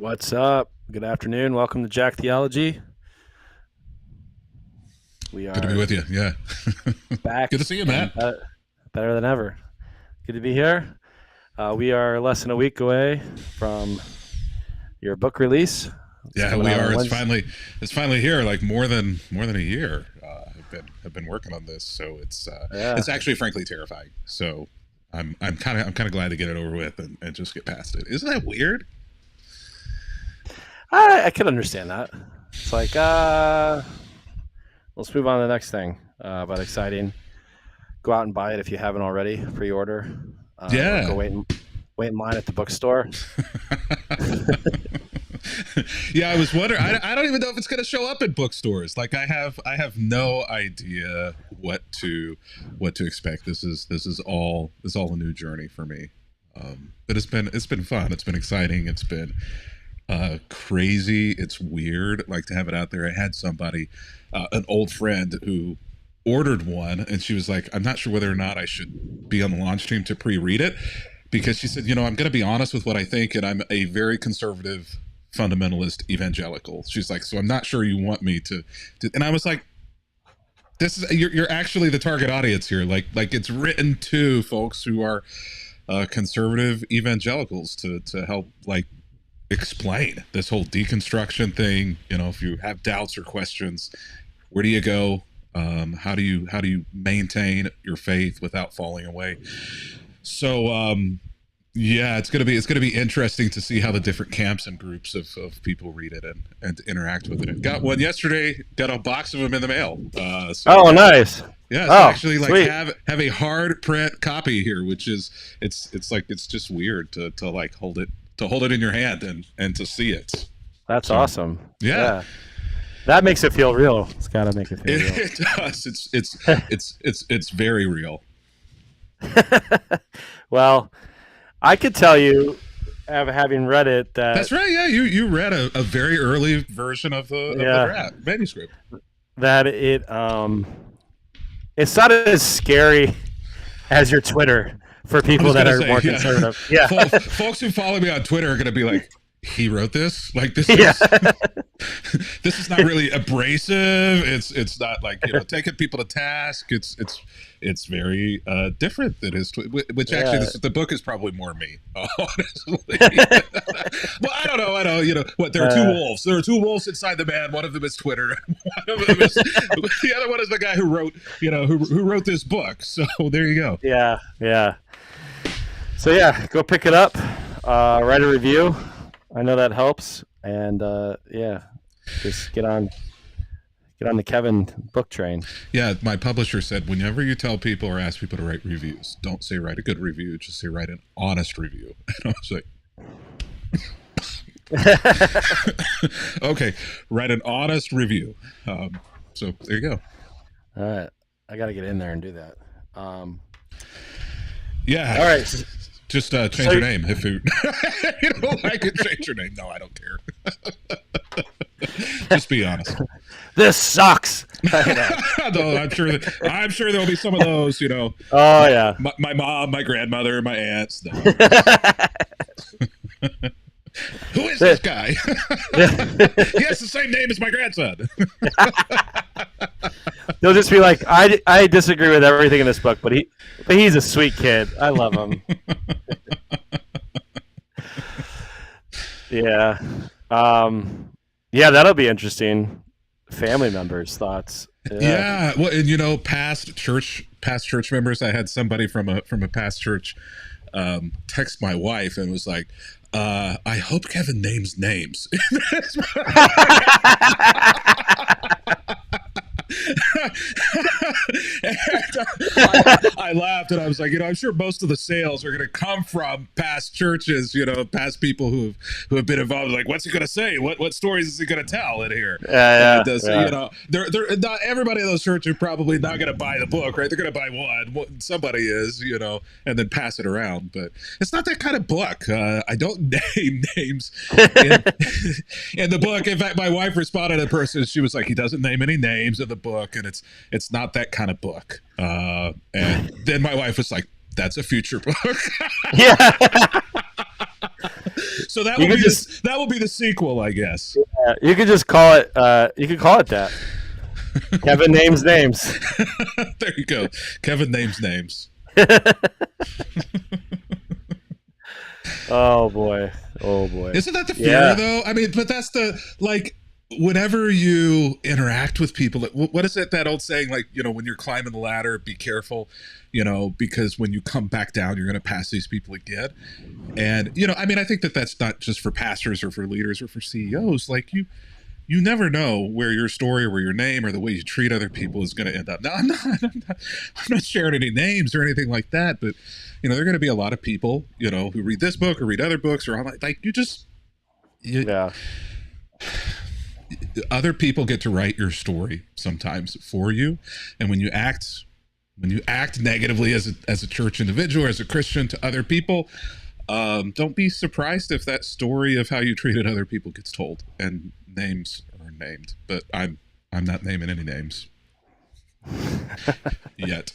What's up? Good afternoon. Welcome to Jack Theology. We Good to be are with you. Yeah. back. Good to see you, Matt. Better than ever. Good to be here. We are less than a week away from your book release. Yeah, we are. It's finally here. Like more than a year. I've been working on this, so it's actually frankly terrifying. So I'm kind of glad to get it over with and just get past it. Isn't that weird? I can understand that. It's like, let's move on to the next thing. But exciting. Go out and buy it if you haven't already. Pre-order. Yeah. Or go wait in line at the bookstore. Yeah, I was wondering. I don't even know if it's going to show up in bookstores. Like I have no idea what to expect. This is all a new journey for me. But it's been fun. It's been exciting. It's been crazy. It's weird. Like to have it out there. I had somebody, an old friend who ordered one, and she was like, I'm not sure whether or not I should be on the launch team to pre-read it, because she said, I'm going to be honest with what I think, and I'm a very conservative fundamentalist evangelical. She's like, so I'm not sure you want me to and I was like, this is you're actually the target audience here. Like it's written to folks who are conservative evangelicals to help like explain this whole deconstruction thing. If you have doubts or questions, where do you go? How do you maintain your faith without falling away? So yeah, it's gonna be interesting to see how the different camps and groups of people read it and interact with it. Got one yesterday. Got a box of them in the mail. Nice. Yeah, so actually like sweet. have a hard print copy here, which is it's just weird to like hold it in your hand and to see it. That's awesome. Yeah. That makes it feel real. It's got to make it feel real. It does. It's very real. Well, I could tell you, having read it, that's right. Yeah, you read a very early version of the manuscript. That it's not as scary as your Twitter for people that are more conservative. Yeah, folks who follow me on Twitter are going to be like, he wrote this. Like this is this is not really abrasive. It's not like taking people to task. It's very different than his which actually the book is probably more me, honestly. Well, I don't know. What, there are two wolves. There are two wolves inside the man. One of them is Twitter. One of them is the other one is the guy who wrote who wrote this book. So there you go. Yeah. So go pick it up. Write a review. I know that helps, and just get on the Kevin book train. Yeah, my publisher said whenever you tell people or ask people to write reviews, don't say write a good review, just say write an honest review. And I was like, okay, write an honest review. So there you go. All right, I got to get in there and do that. Yeah. All right. Just change your name if you don't like it. Change your name. No, I don't care. Just be honest. This sucks. No, I'm sure there'll be some of those. Oh yeah. My mom, my grandmother, my aunts. No. Who is this guy? He has the same name as my grandson. They'll just be like, I disagree with everything in this book, but he's a sweet kid. I love him. Yeah. That'll be interesting. Family members' thoughts. Yeah. Well, and past church members. I had somebody from a past church text my wife and was like, I hope Kevin names names. I laughed and I was like, I'm sure most of the sales are going to come from past churches, past people who have been involved. Like, what's he going to say? What stories is he going to tell in here? Yeah. They're not everybody in those churches are probably not going to buy the book, right? They're going to buy one. Somebody is, and then pass it around. But it's not that kind of book. I don't name names in the book. In fact, my wife responded to a person. She was like, he doesn't name any names in the book, and it's not that kind of book. And then my wife was like, that's a future book. Yeah. So that You will could be just that will be the sequel, I guess. you could just call it. You could call it that. Kevin names names. There you go. Kevin names names. Oh boy. Oh boy. Isn't that the fear Yeah. though? I mean, but that's the like whenever you interact with people, what is it, that old saying, like, when you're climbing the ladder, be careful, because when you come back down, you're going to pass these people again. And, I mean, I think that that's not just for pastors or for leaders or for CEOs. Like, you never know where your story or where your name or the way you treat other people is going to end up. Now, I'm not sharing any names or anything like that, but, there are going to be a lot of people, who read this book or read other books or like Yeah. other people get to write your story sometimes for you. And when you act negatively as a church individual or as a Christian to other people, don't be surprised if that story of how you treated other people gets told and names are named. But I'm not naming any names yet.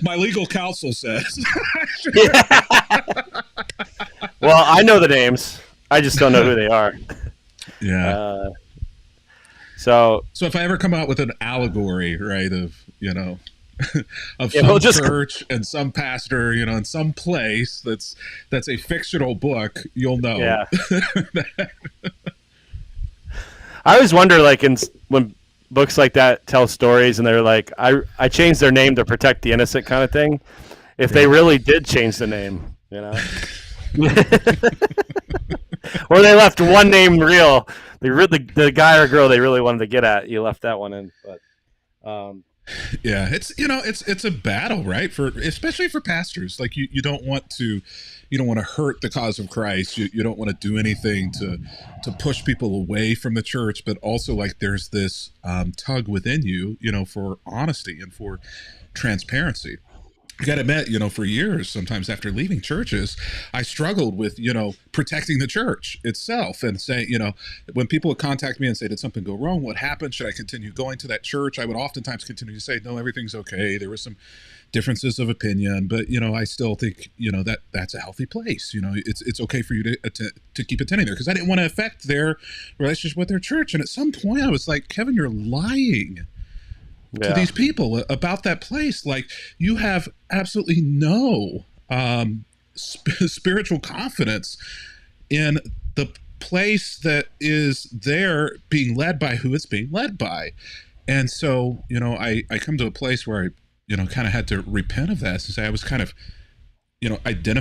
My legal counsel says. Well, I know the names. I just don't know who they are. Yeah. So if I ever come out with an allegory, right, of of Yeah, some we'll just- church and some pastor, in some place that's a fictional book, you'll know. Yeah. I always wonder, like, when books like that tell stories and they're like, I changed their name to protect the innocent kind of thing, if they really did change the name, or they left one name real. The guy or girl they really wanted to get at, you left that one in. But yeah, it's a battle, right? Especially for pastors. Like, you don't want to hurt the cause of Christ. You don't want to do anything to push people away from the church, but also, like, there's this tug within you, for honesty and for transparency. You got to admit, for years, sometimes after leaving churches, I struggled with, protecting the church itself and saying, when people would contact me and say, did something go wrong? What happened? Should I continue going to that church? I would oftentimes continue to say, no, everything's okay. There were some differences of opinion, but, I still think, that's a healthy place. It's okay for you to keep attending there, because I didn't want to affect their relationship with their church. And at some point I was like, Kevin, you're lying to these people about that place. Like, you have absolutely no spiritual confidence in the place that is there being led by who it's being led by. And so, I come to a place where I, kind of had to repent of that and say I was kind of,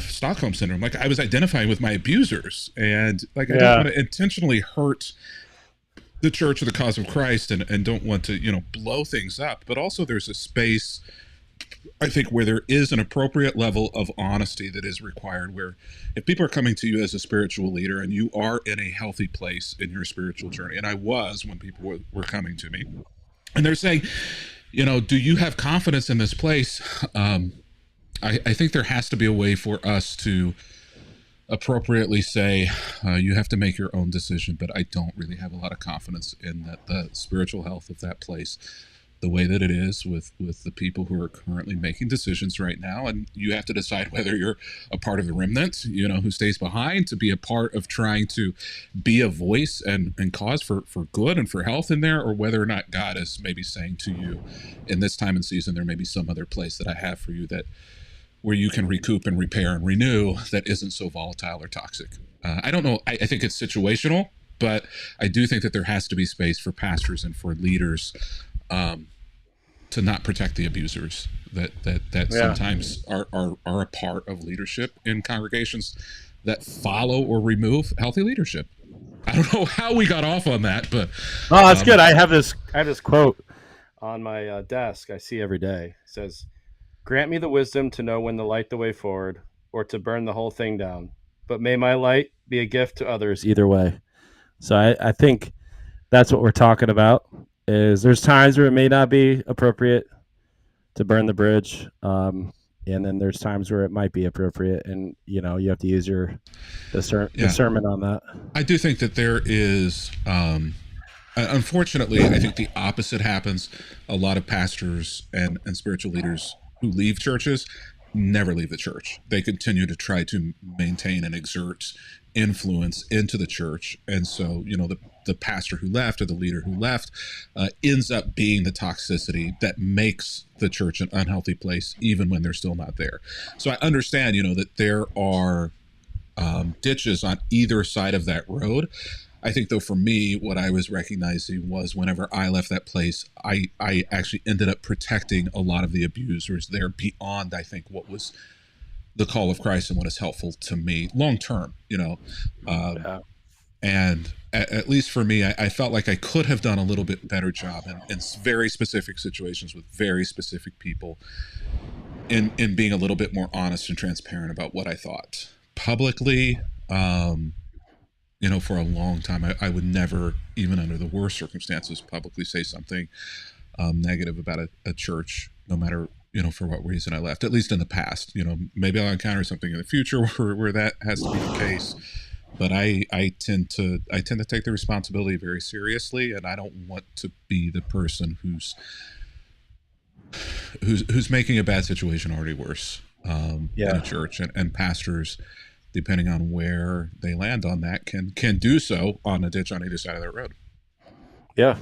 Stockholm syndrome. Like, I was identifying with my abusers, and like, I don't want to intentionally hurt the church or the cause of Christ, and don't want to, blow things up. But also there's a space, I think, where there is an appropriate level of honesty that is required, where if people are coming to you as a spiritual leader and you are in a healthy place in your spiritual journey, and I was when people were coming to me, and they're saying, do you have confidence in this place? I think there has to be a way for us to appropriately say, you have to make your own decision, but I don't really have a lot of confidence in the spiritual health of that place, the way that it is with the people who are currently making decisions right now. And you have to decide whether you're a part of the remnant, who stays behind to be a part of trying to be a voice and cause for good and for health in there, or whether or not God is maybe saying to you, in this time and season, there may be some other place that I have for you where you can recoup and repair and renew that isn't so volatile or toxic. I don't know. I think it's situational, but I do think that there has to be space for pastors and for leaders to not protect the abusers that sometimes are a part of leadership in congregations that follow or remove healthy leadership. I don't know how we got off on that, but that's good. I have this quote on my desk I see every day. It says, "Grant me the wisdom to know when to light the way forward or to burn the whole thing down. But may my light be a gift to others either way." So I think that's what we're talking about. Is there's times where it may not be appropriate to burn the bridge, and then there's times where it might be appropriate, and you have to use your discernment on that. I do think that there is, unfortunately, I think the opposite happens. A lot of pastors and spiritual leaders who leave churches never leave the church. They continue to try to maintain and exert influence into the church. And so, the pastor who left or the leader who left ends up being the toxicity that makes the church an unhealthy place, even when they're still not there. So I understand, that there are ditches on either side of that road. I think, though, for me, what I was recognizing was whenever I left that place, I actually ended up protecting a lot of the abusers there beyond, I think, what was the call of Christ and what is helpful to me long term, Yeah. And at least for me, I felt like I could have done a little bit better job in very specific situations with very specific people in being a little bit more honest and transparent about what I thought. Publicly, for a long time, I would never, even under the worst circumstances, publicly say something negative about a church, no matter, for what reason I left, at least in the past. Maybe I'll encounter something in the future where that has to be the case. But I tend to take the responsibility very seriously, and I don't want to be the person who's making a bad situation already worse in a church. And pastors, depending on where they land on that, can do so on a ditch on either side of that road. Yeah.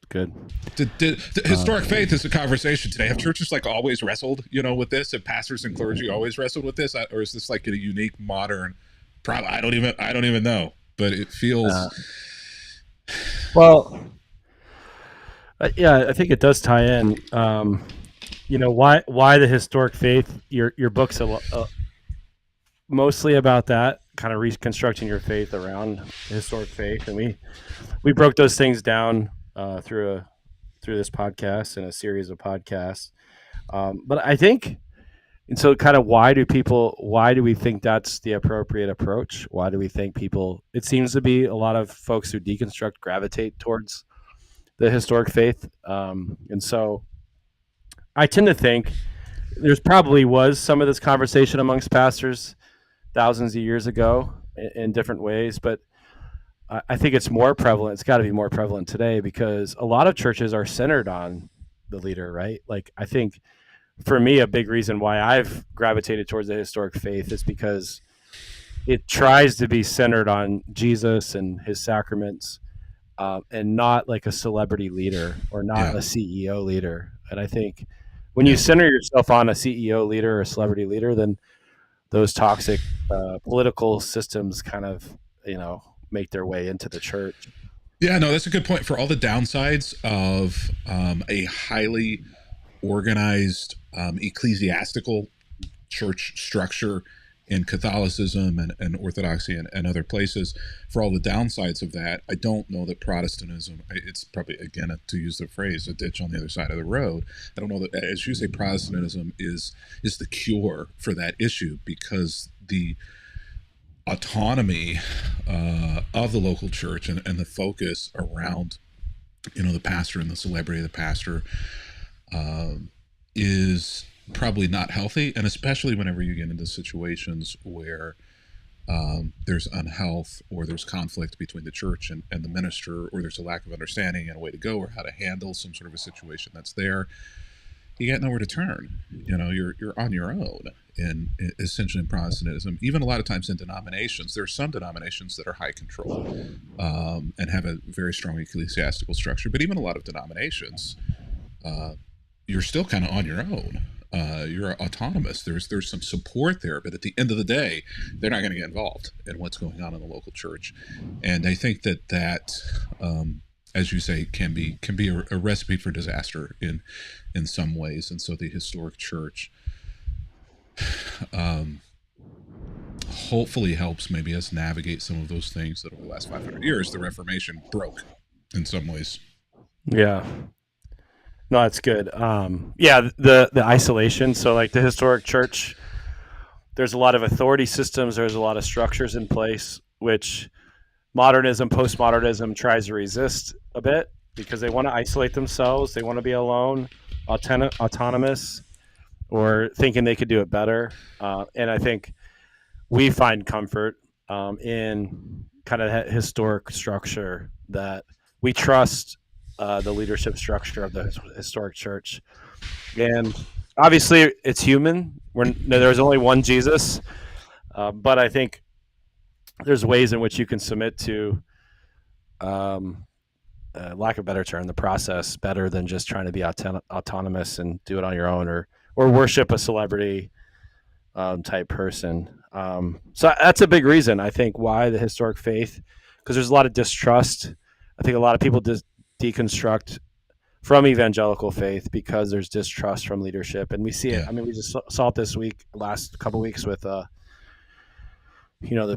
Good. The historic faith is a conversation today. Have churches always wrestled, with this? Have pastors and clergy always wrestled with this, or is this a unique modern? Probably, I don't even know, but it feels. Well, yeah, I think it does tie in. Why the historic faith? Your book's mostly about that, kind of reconstructing your faith around the historic faith, and we broke those things down through this podcast and a series of podcasts. But I think, and so kind of why do we think that's the appropriate approach? Why do we think it seems to be a lot of folks who deconstruct gravitate towards the historic faith. And so I tend to think there's probably was some of this conversation amongst pastors thousands of years ago in different ways, but I think it's more prevalent. It's got to be more prevalent today because a lot of churches are centered on the leader, right? I think for me, a big reason why I've gravitated towards the historic faith is because it tries to be centered on Jesus and his sacraments, and not like a celebrity leader or not a CEO leader. And I think when you center yourself on a CEO leader or a celebrity leader, then those toxic political systems kind of, make their way into the church. Yeah, no, that's a good point. For all the downsides of a highly organized ecclesiastical church structure in Catholicism and Orthodoxy and other places, for all the downsides of that, I don't know that Protestantism, it's probably, again, to use the phrase, a ditch on the other side of the road. I don't know that, as you say, Protestantism is the cure for that issue, because the autonomy of the local church and the focus around, the pastor and the celebrity of the pastor is probably not healthy, and especially whenever you get into situations where there's unhealth or there's conflict between the church and the minister, or there's a lack of understanding and a way to go or how to handle some sort of a situation that's there. You got nowhere to turn. You're on your own. And essentially in Protestantism, even a lot of times in denominations, there are some denominations that are high control and have a very strong ecclesiastical structure. But even a lot of denominations, you're still kind of on your own. You're autonomous. There's some support there, but at the end of the day, they're not going to get involved in what's going on in the local church. And I think that as you say, can be a recipe for disaster in some ways. And so the historic church hopefully helps maybe us navigate some of those things that over the last 500 years the Reformation broke in some ways. Yeah. No, that's good. The isolation. So the historic church, there's a lot of authority systems. There's a lot of structures in place, which modernism, postmodernism tries to resist a bit because they want to isolate themselves. They want to be alone, autonomous, or thinking they could do it better. And I think we find comfort in kind of that historic structure, that we trust the leadership structure of the historic church. And obviously it's human. There's only one Jesus, but I think there's ways in which you can submit to, um, lack of a better term, the process better than just trying to be autonomous and do it on your own, or worship a celebrity, type person. So that's a big reason I think why the historic faith, because there's a lot of distrust. I think a lot of people deconstruct from evangelical faith because there's distrust from leadership, and we see it. Yeah. I mean, we just saw it this week, last couple of weeks with the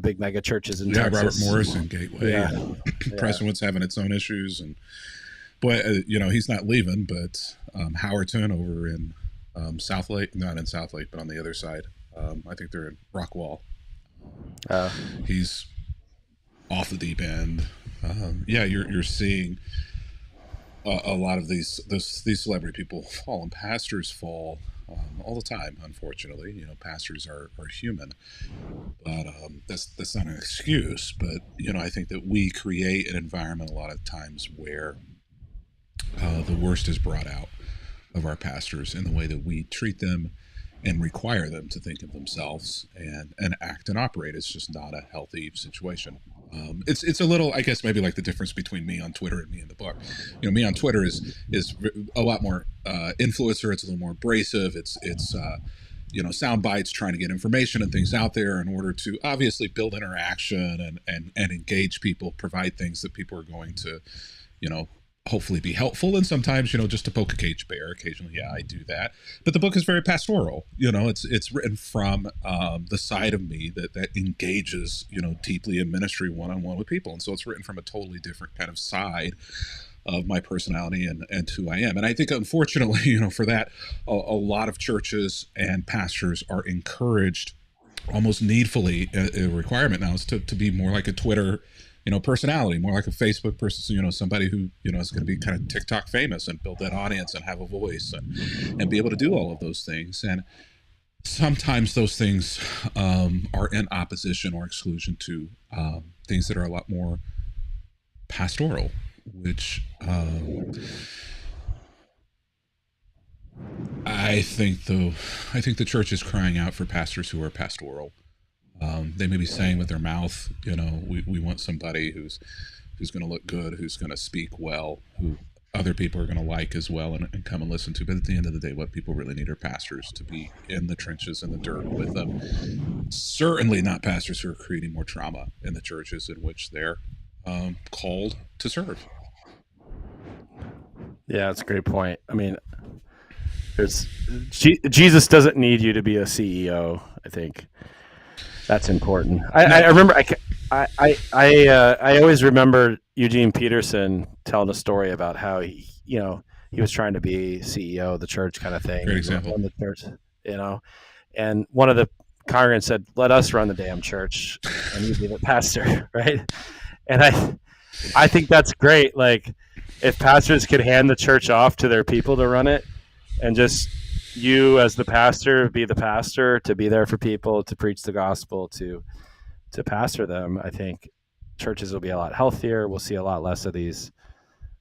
big mega churches in Texas. Robert Morris and Gateway. Yeah. And Prestonwood's having its own issues, and boy, he's not leaving, but Howerton over in South Lake, not in South Lake, but on the other side. I think they're in Rockwall. He's off the deep end. You're seeing a lot of these celebrity people fall, and pastors fall all the time. Unfortunately, pastors are human, but that's not an excuse. But I think that we create an environment a lot of times where the worst is brought out of our pastors in the way that we treat them and require them to think of themselves and act and operate. It's just not a healthy situation. It's a little, I guess, maybe like the difference between me on Twitter and me in the book. Me on Twitter is a lot more influencer. It's a little more abrasive. It's sound bites, trying to get information and things out there in order to obviously build interaction and engage people, provide things that people are going to, hopefully be helpful. And sometimes, just to poke a cage bear occasionally. Yeah, I do that. But the book is very pastoral. It's written from the side of me that engages, deeply in ministry one-on-one with people. And so it's written from a totally different kind of side of my personality and who I am. And I think, unfortunately, for that, a lot of churches and pastors are encouraged, almost needfully, a requirement now is to be more like a Twitter personality, more like a Facebook person, somebody who, is going to be kind of TikTok famous and build that audience and have a voice and be able to do all of those things. And sometimes those things are in opposition or exclusion to things that are a lot more pastoral, which I think the church is crying out for pastors who are pastoral. They may be saying with their mouth, we want somebody who's going to look good, who's going to speak well, who other people are going to like as well and come and listen to. But at the end of the day, what people really need are pastors to be in the trenches and the dirt with them. Certainly not pastors who are creating more trauma in the churches in which they're called to serve. Yeah, that's a great point. I mean, Jesus doesn't need you to be a CEO. I think that's important. I remember. I always remember Eugene Peterson telling a story about how he was trying to be CEO of the church, kind of thing. Great example. The church, and one of the congregants said, "Let us run the damn church, and you be the pastor," right? And I think that's great. Like, if pastors could hand the church off to their people to run it, and just you as the pastor be the pastor, to be there for people, to preach the gospel, to pastor them, I think churches will be a lot healthier. We'll see a lot less of these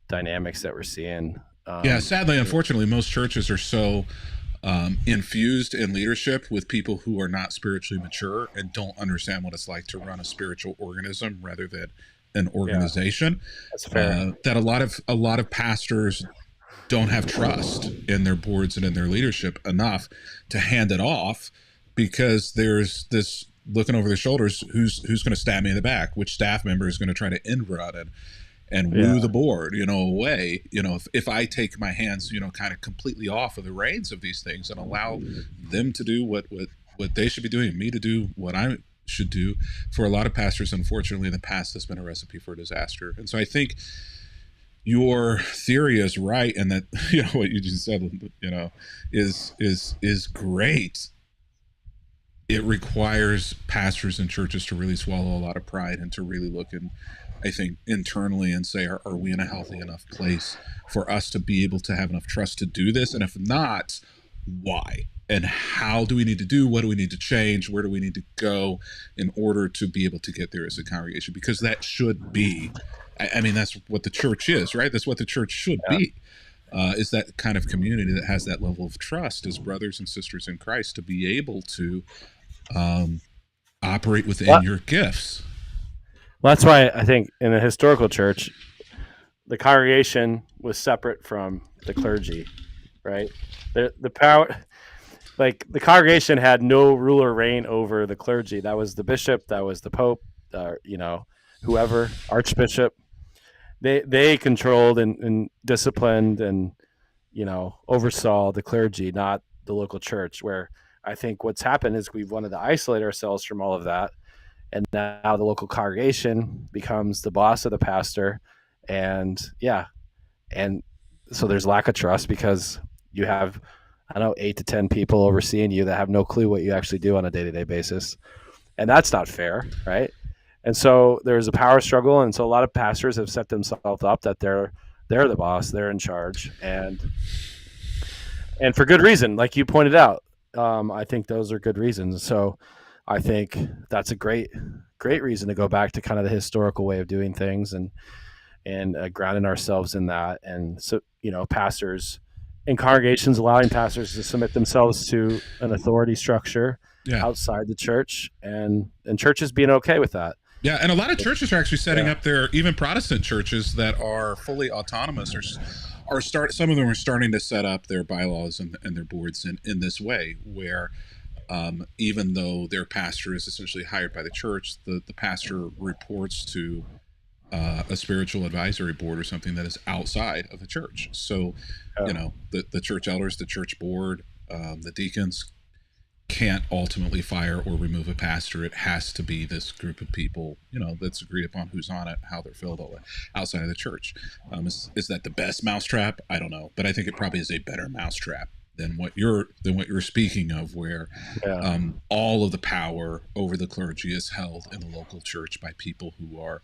dynamics that we're seeing. Sadly, unfortunately, most churches are so infused in leadership with people who are not spiritually mature and don't understand what it's like to run a spiritual organism rather than an organization. That's fair. That a lot of pastors don't have trust in their boards and in their leadership enough to hand it off, because there's this looking over their shoulders, who's going to stab me in the back, which staff member is going to try to inroad and woo the board, away. If I take my hands, kind of completely off of the reins of these things and allow them to do what they should be doing, and me to do what I should do, for a lot of pastors, unfortunately, in the past, that's been a recipe for disaster. And so I think your theory is right, and that what you just said, is great. It requires pastors and churches to really swallow a lot of pride and to really look in, I think, internally and say, are we in a healthy enough place for us to be able to have enough trust to do this? And if not, why? And how do we need to do? What do we need to change? Where do we need to go in order to be able to get there as a congregation? Because that should be, I mean, that's what the church is, right? That's what the church should be. is that kind of community that has that level of trust as brothers and sisters in Christ to be able to um, operate within Well, your gifts. that's why I think in the historical church, the congregation was separate from the clergy, right? The power, like the congregation had no rule or reign over the clergy. That was the bishop, that was the pope, whoever, archbishop. They controlled and disciplined and oversaw the clergy, not the local church. Where I think what's happened is we've wanted to isolate ourselves from all of that, and now the local congregation becomes the boss of the pastor, and and so there's lack of trust because you have, I don't know, 8 to 10 people overseeing you that have no clue what you actually do on a day-to-day basis, and that's not fair, right? And so there's a power struggle, and so a lot of pastors have set themselves up that they're the boss, they're in charge, and for good reason, like you pointed out. I think those are good reasons. So I think that's a great reason to go back to kind of the historical way of doing things and grounding ourselves in that. And so pastors and congregations allowing pastors to submit themselves to an authority structure Yeah. outside the church, and churches being okay with that. Yeah, and a lot of churches are actually setting up their, even Protestant churches that are fully autonomous some of them are starting to set up their bylaws and their boards in this way, where even though their pastor is essentially hired by the church, the pastor reports to a spiritual advisory board or something that is outside of the church. So, the church elders, the church board, the deacons can't ultimately fire or remove a pastor. It has to be this group of people, that's agreed upon who's on it, how they're filled, all that, outside of the church. Is that the best mousetrap? I don't know, but I think it probably is a better mousetrap than what you're speaking of, where all of the power over the clergy is held in the local church by people who are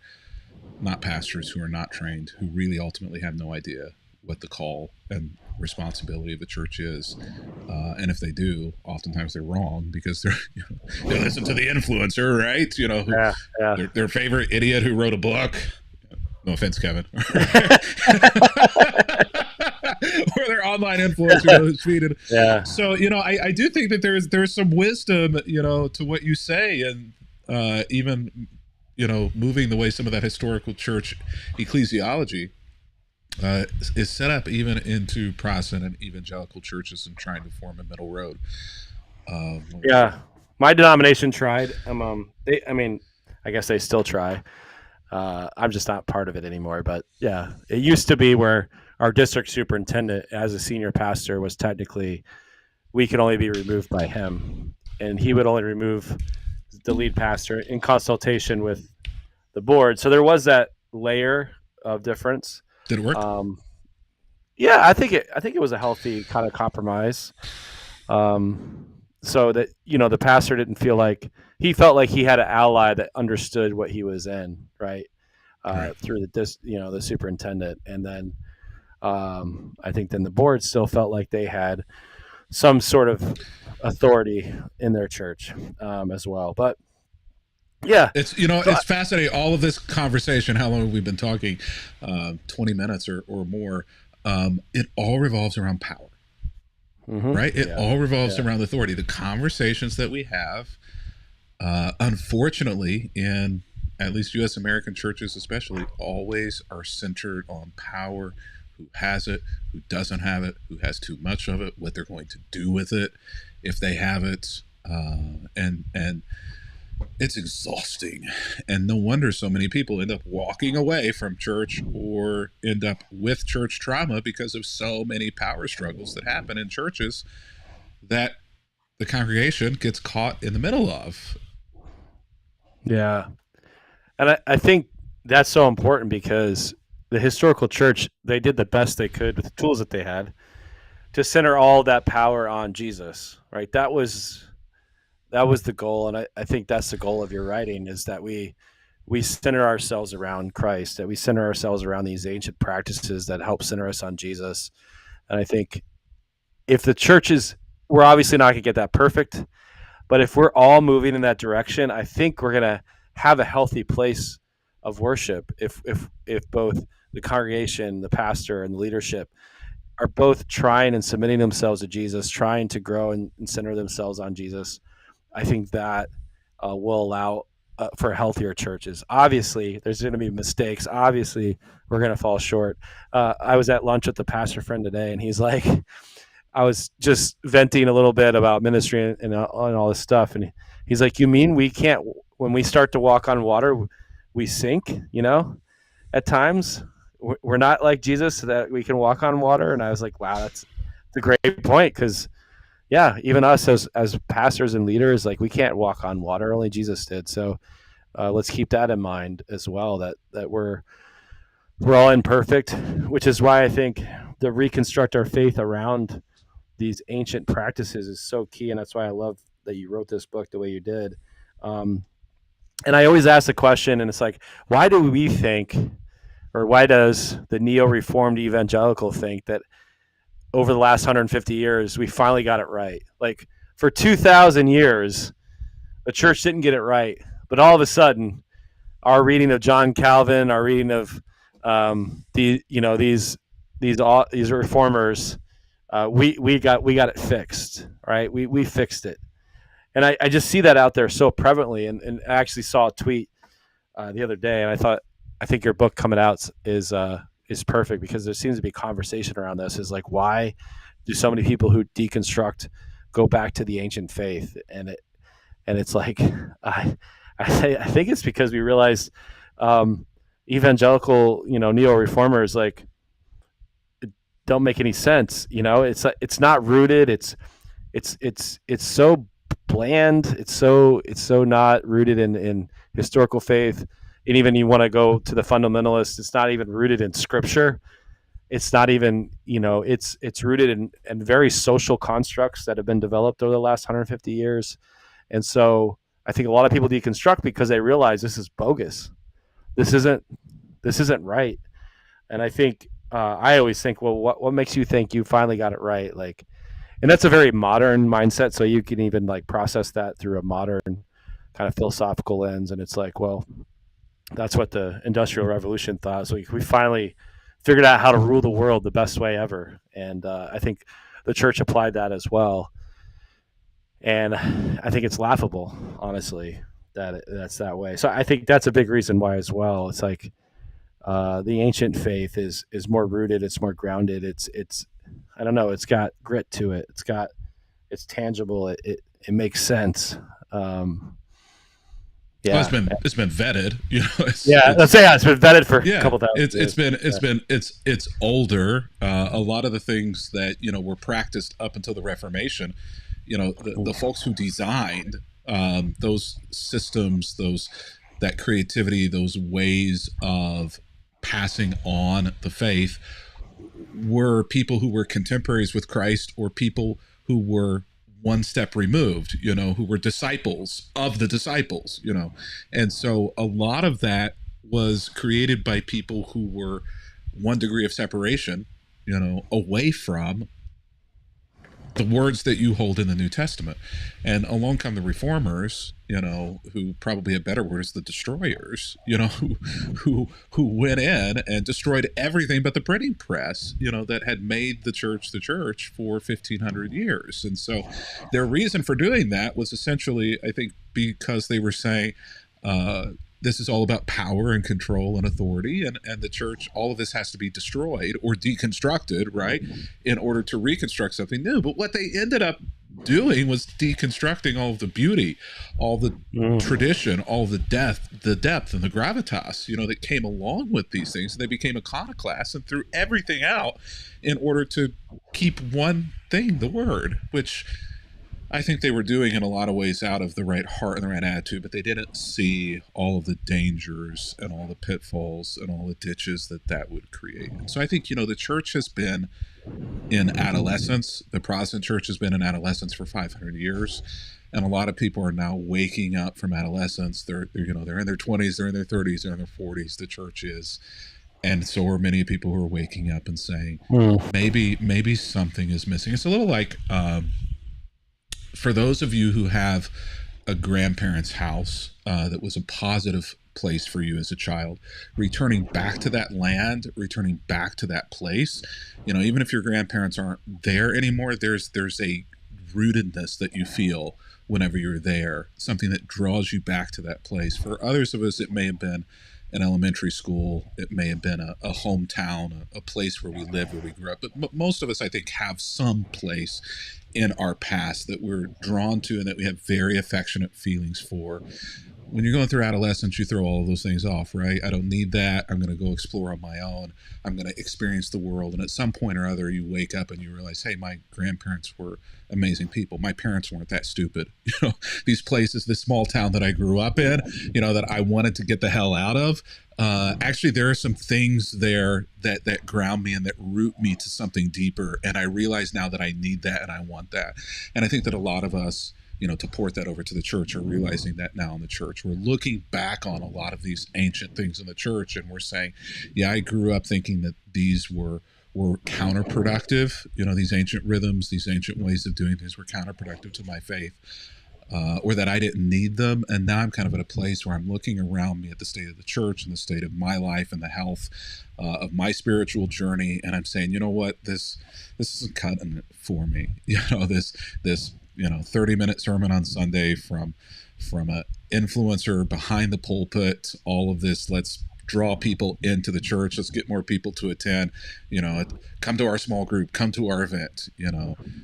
not pastors, who are not trained, who really ultimately have no idea what the call and responsibility of the church is, and if they do, oftentimes they're wrong because they listen to the influencer, right? Their favorite idiot who wrote a book. No offense, Kevin. Or their online influencer who's tweeted. Yeah. So I do think that there's some wisdom to what you say, and even moving the way some of that historical church ecclesiology is set up even into Protestant and evangelical churches, and trying to form a middle road. My denomination tried. I guess they still try. I'm just not part of it anymore. But yeah, it used to be where our district superintendent, as a senior pastor, was technically, we could only be removed by him, and he would only remove the lead pastor in consultation with the board. So there was that layer of difference. Did it work? I think it was a healthy kind of compromise. So that the pastor didn't feel like, he felt like he had an ally that understood what he was in, right? Through the superintendent, and then I think then the board still felt like they had some sort of authority in their church as well. But yeah, it's fascinating. All of this conversation, how long have we been talking? 20 minutes or more. It all revolves around power, right? It all revolves around authority. The conversations that we have, unfortunately, in at least U.S. American churches especially, always are centered on power. Who has it, who doesn't have it, who has too much of it, what they're going to do with it if they have it, and it's exhausting. And no wonder so many people end up walking away from church or end up with church trauma because of so many power struggles that happen in churches that the congregation gets caught in the middle of. Yeah. And I think that's so important because the historical church, they did the best they could with the tools that they had to center all that power on Jesus, right? That was the goal. And I think that's the goal of your writing, is that we center ourselves around Christ, that we center ourselves around these ancient practices that help center us on Jesus. And I think if the churches, we're obviously not going to get that perfect, but if we're all moving in that direction, I think we're going to have a healthy place of worship if both the congregation, the pastor, and the leadership are both trying and submitting themselves to Jesus, trying to grow and center themselves on Jesus, I think that will allow for healthier churches. Obviously, there's going to be mistakes. Obviously, we're going to fall short. I was at lunch with the pastor friend today, and he's like, I was just venting a little bit about ministry and all this stuff, and he's like, "You mean we can't? When we start to walk on water, we sink? You know, at times we're not like Jesus, so that we can walk on water." And I was like, "Wow, that's a great point." Because yeah, even us as pastors and leaders, like we can't walk on water. Only Jesus did. So let's keep that in mind as well. That we're all imperfect, which is why I think to reconstruct our faith around these ancient practices is so key, and that's why I love that you wrote this book the way you did. And I always ask the question, and it's like, why do we think, or why does the neo-reformed evangelical think that over the last 150 years we finally got it right? Like for 2,000 years, the church didn't get it right, but all of a sudden, our reading of John Calvin, our reading of these reformers, we got it fixed, right? We fixed it, and I just see that out there so prevalently. And I actually saw a tweet the other day, and I think your book coming out is perfect, because there seems to be conversation around this. Is like, why do so many people who deconstruct go back to the ancient faith? And it's like I think it's because we realize evangelical, neo reformers like don't make any sense. It's not rooted. It's so bland. It's so not rooted in historical faith. And even you want to go to the fundamentalists, it's not even rooted in scripture. It's not even, it's rooted in very social constructs that have been developed over the last 150 years. And so I think a lot of people deconstruct because they realize this is bogus. This isn't right. And I think I always think, well, what makes you think you finally got it right? Like, and that's a very modern mindset. So you can even like process that through a modern kind of philosophical lens. And it's like, well, that's what the Industrial Revolution thought. So we finally figured out how to rule the world the best way ever. And I think the church applied that as well. And I think it's laughable, honestly, that's that way. So I think that's a big reason why as well. It's like the ancient faith is more rooted. It's more grounded. It's I don't know. It's got grit to it. It's tangible. It makes sense. Yeah, well, it's been vetted. Let's say it's been vetted for a couple thousand years. It's older. A lot of the things that were practiced up until the Reformation, the folks who designed those systems, that creativity, those ways of passing on the faith, were people who were contemporaries with Christ, or people who were one step removed, who were disciples of the disciples, and so a lot of that was created by people who were one degree of separation, away from the words that you hold in the New Testament. And along come the reformers, who probably a better word is the destroyers, who went in and destroyed everything but the printing press, that had made the church for 1,500 years. And so their reason for doing that was essentially, I think, because they were saying, this is all about power and control and authority, and the church, all of this has to be destroyed or deconstructed, right, in order to reconstruct something new. But what they ended up doing was deconstructing all of the beauty, all the tradition, all the depth and the gravitas, that came along with these things. And they became iconoclasts and threw everything out in order to keep one thing, the word, which I think they were doing in a lot of ways out of the right heart and the right attitude, but they didn't see all of the dangers and all the pitfalls and all the ditches that would create. And so I think, the church has been in adolescence. The Protestant church has been in adolescence for 500 years. And a lot of people are now waking up from adolescence. They're in their 20s, they're in their 30s, they're in their 40s, the church is. And so are many people who are waking up and saying, maybe something is missing. It's a little like, for those of you who have a grandparent's house that was a positive place for you as a child. Returning back to that land, returning back to that place, even if your grandparents aren't there anymore, there's a rootedness that you feel whenever you're there, something that draws you back to that place. For others of us, it may have been an elementary school, it may have been a hometown, a place where we live, where we grew up. But most of us, I think, have some place in our past that we're drawn to and that we have very affectionate feelings for. When you're going through adolescence, you throw all of those things off, right? I don't need that. I'm going to go explore on my own. I'm going to experience the world. And at some point or other, you wake up and you realize, hey, my grandparents were amazing people. My parents weren't that stupid. These places, this small town that I grew up in, that I wanted to get the hell out of. Actually, there are some things there that ground me and that root me to something deeper. And I realize now that I need that and I want that. And I think that a lot of us, to port that over to the church, are realizing that now in the church. We're looking back on a lot of these ancient things in the church, and we're saying, yeah, I grew up thinking that these were counterproductive. These ancient rhythms, these ancient ways of doing things were counterproductive to my faith, or that I didn't need them. And now I'm kind of at a place where I'm looking around me at the state of the church and the state of my life and the health of my spiritual journey, and I'm saying, you know what, this isn't cutting it for me. This 30-minute sermon on Sunday from an influencer behind the pulpit, all of this, let's draw people into the church, let's get more people to attend, come to our small group, come to our event,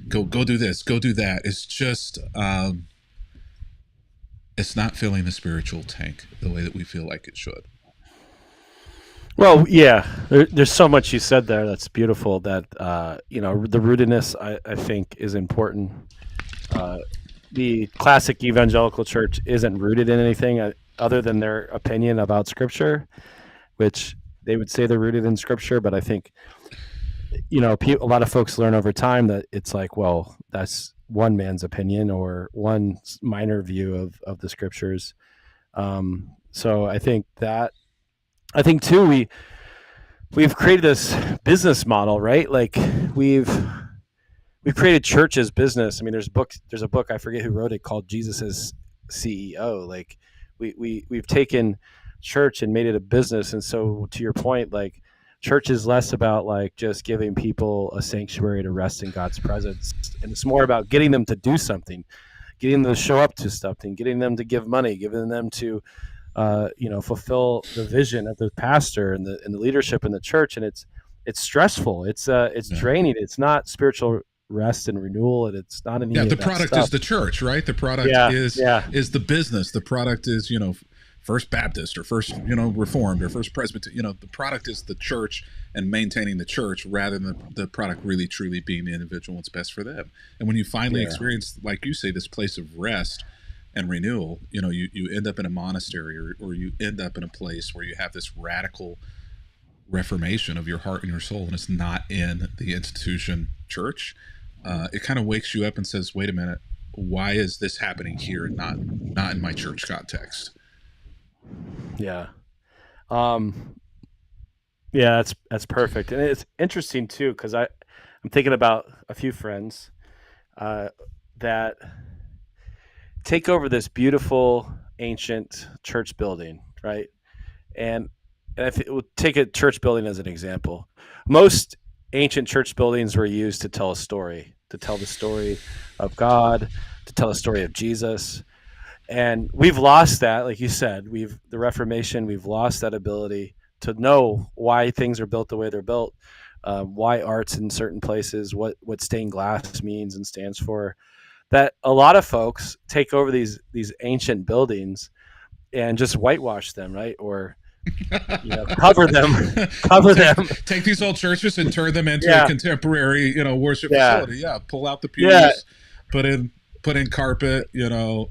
go do this, go do that. It's just, it's not filling the spiritual tank the way that we feel like it should. Well, yeah, there's so much you said there that's beautiful, that, the rootedness, I think, is important. The classic evangelical church isn't rooted in anything other than their opinion about Scripture, which they would say they're rooted in Scripture. But I think, a lot of folks learn over time that it's like, well, that's one man's opinion or one minor view of the Scriptures. So I think too, we've created this business model, right? Like we've created church as business. I mean, there's a book, I forget who wrote it, called Jesus as CEO. Like we've taken church and made it a business. And so to your point, like church is less about like just giving people a sanctuary to rest in God's presence. And it's more about getting them to do something, getting them to show up to something, getting them to give money, giving them to, fulfill the vision of the pastor and the leadership in the church. And it's stressful. It's draining. It's not spiritual rest and renewal, and it's not any the product stuff. Is the church, right? The product is the business. The product is First Baptist or First Reformed or First Presbyterian. The product is the church and maintaining the church, rather than the product really truly being the individual what's best for them. And when you finally experience, like you say, this place of rest and renewal, you end up in a monastery or you end up in a place where you have this radical reformation of your heart and your soul, and it's not in the institution church. It kind of wakes you up and says, wait a minute, why is this happening here and not in my church context? Yeah. That's perfect. And it's interesting too, because I'm thinking about a few friends that take over this beautiful ancient church building, right? And if it would take a church building as an example, most ancient church buildings were used to tell a story, to tell the story of God, to tell the story of Jesus. And we've lost that, like you said, the Reformation, we've lost that ability to know why things are built the way they're built, why art's in certain places, what stained glass means and stands for. That a lot of folks take over these ancient buildings and just whitewash them, right? Or cover them. Take these old churches and turn them into a contemporary, worship facility. Yeah, pull out the pews, put in carpet,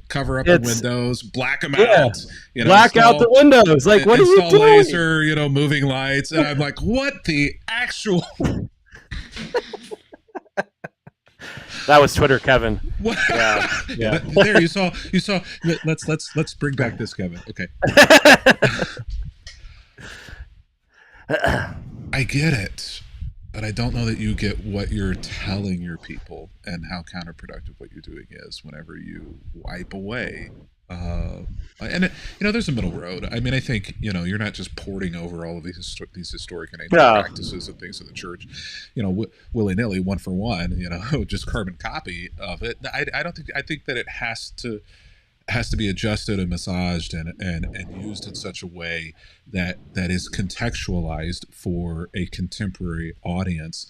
cover up the windows, black them out, black out the windows. Like, what are you doing? Laser, moving lights, and I'm like, what the actual? That was Twitter, Kevin. What? Yeah. There you saw. Let's bring back this, Kevin. Okay. I get it, but I don't know that you get what you're telling your people and how counterproductive what you're doing is whenever you wipe away And there's a middle road. I mean, I think you're not just porting over all of these historic and ancient Yeah. practices and things of the church, willy nilly, one for one, just carbon copy of it. I don't think. I think that it has to be adjusted and massaged and used in such a way that is contextualized for a contemporary audience.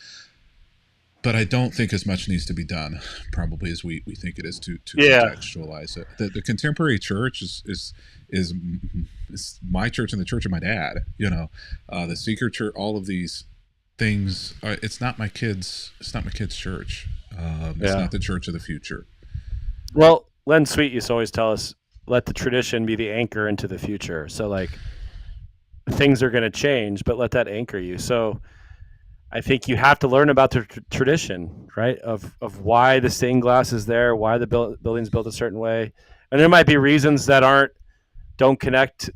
But I don't think as much needs to be done, probably, as we think it is to contextualize it. The contemporary church is my church and the church of my dad. The Seeker Church, all of these things. It's not my kids. It's not my kids' church. It's not the church of the future. Well, Len Sweet used to always tell us, let the tradition be the anchor into the future. So like things are going to change, but let that anchor you. So I think you have to learn about the tradition, right? Of why the stained glass is there, why the building's built a certain way. And there might be reasons that don't connect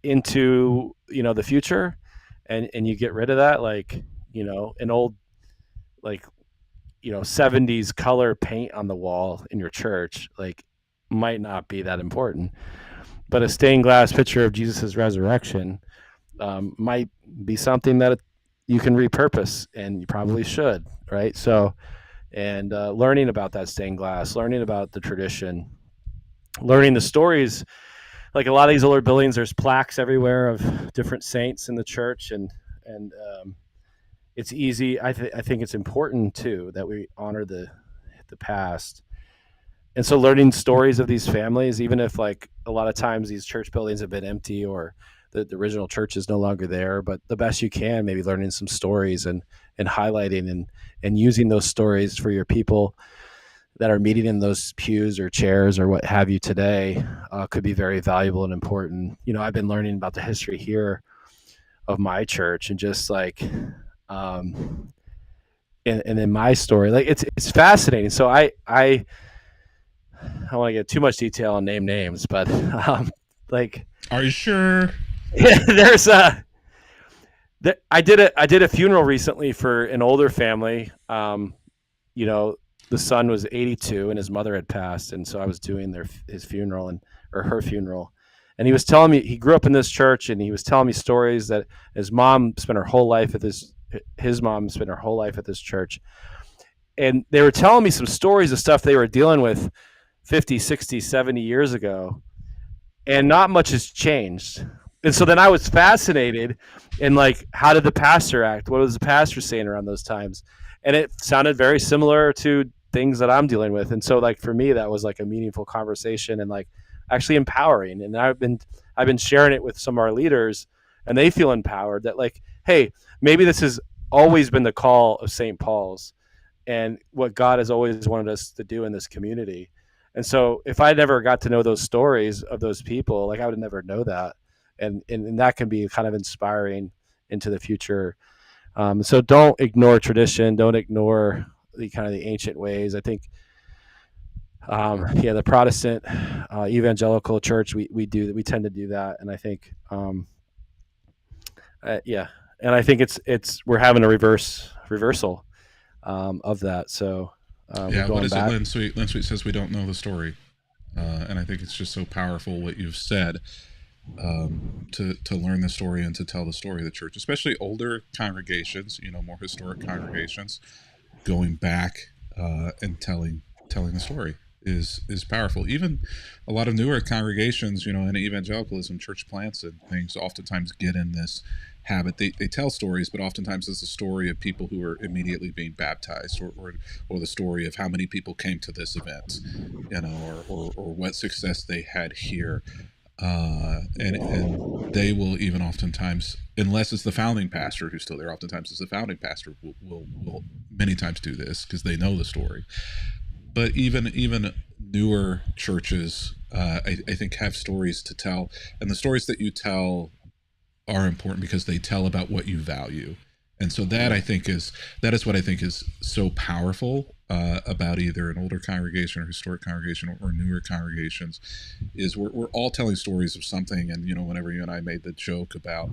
into, the future. And you get rid of that. Like, an old, like, 70s color paint on the wall in your church, like, might not be that important. But a stained glass picture of Jesus's resurrection might be something that you can repurpose, and you probably should, right? So, and learning about that stained glass, learning about the tradition, learning the stories. Like a lot of these older buildings, there's plaques everywhere of different saints in the church, and it's easy. I think it's important too that we honor the past. And so learning stories of these families, even if like a lot of times these church buildings have been empty or the original church is no longer there, but the best you can, maybe learning some stories and highlighting and using those stories for your people that are meeting in those pews or chairs or what have you today could be very valuable and important. I've been learning about the history here of my church, and just like, and in my story, like it's fascinating. So I don't want to get too much detail and name names, but like, are you sure? There's I did a funeral recently for an older family. The son was 82 and his mother had passed, and so I was doing his funeral or her funeral. And he was telling me he grew up in this church, and he was telling me stories that his mom spent her whole life at his mom spent her whole life at this church. And they were telling me some stories of stuff they were dealing with 50, 60, 70 years ago, and not much has changed. And so then I was fascinated in like, how did the pastor act? What was the pastor saying around those times? And it sounded very similar to things that I'm dealing with. And so like for me, that was like a meaningful conversation and like actually empowering. And I've been sharing it with some of our leaders, and they feel empowered that like, hey, maybe this has always been the call of St. Paul's and what God has always wanted us to do in this community. And so if I never got to know those stories of those people, like I would never know that. And that can be kind of inspiring into the future. So don't ignore tradition. Don't ignore the kind of the ancient ways. I think, the Protestant evangelical church, we tend to do that. And I think, and I think we're having a reversal of that. So what is it? Lynn Sweet says we don't know the story, and I think it's just so powerful what you've said. To learn the story and to tell the story of the church, especially older congregations, more historic congregations, going back and telling the story is powerful. Even a lot of newer congregations, in evangelicalism, church plants and things, oftentimes get in this habit. They tell stories, but oftentimes it's a story of people who are immediately being baptized, or the story of how many people came to this event, or what success they had here. And they will even oftentimes, unless it's the founding pastor who's still there, oftentimes it's the founding pastor will many times do this because they know the story. But even newer churches, I think, have stories to tell, and the stories that you tell are important because they tell about what you value. And so that is what I think is so powerful about either an older congregation or historic congregation or newer congregations, is we're all telling stories of something. And whenever you and I made the joke about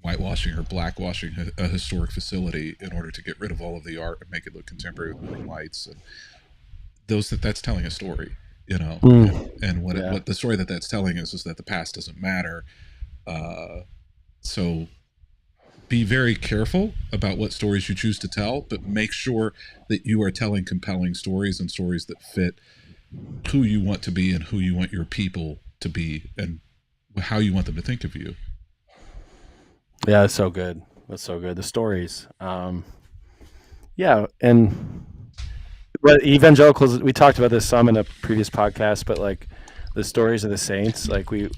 whitewashing or blackwashing a historic facility in order to get rid of all of the art and make it look contemporary with moving lights, and that's telling a story. you know, Mm, and yeah. what the story that's telling is that the past doesn't matter. So be very careful about what stories you choose to tell, but make sure that you are telling compelling stories and stories that fit who you want to be and who you want your people to be and how you want them to think of you. Yeah, that's so good. That's so good. The stories. Yeah, and but evangelicals, we talked about this some in a previous podcast, but like the stories of the saints, like we've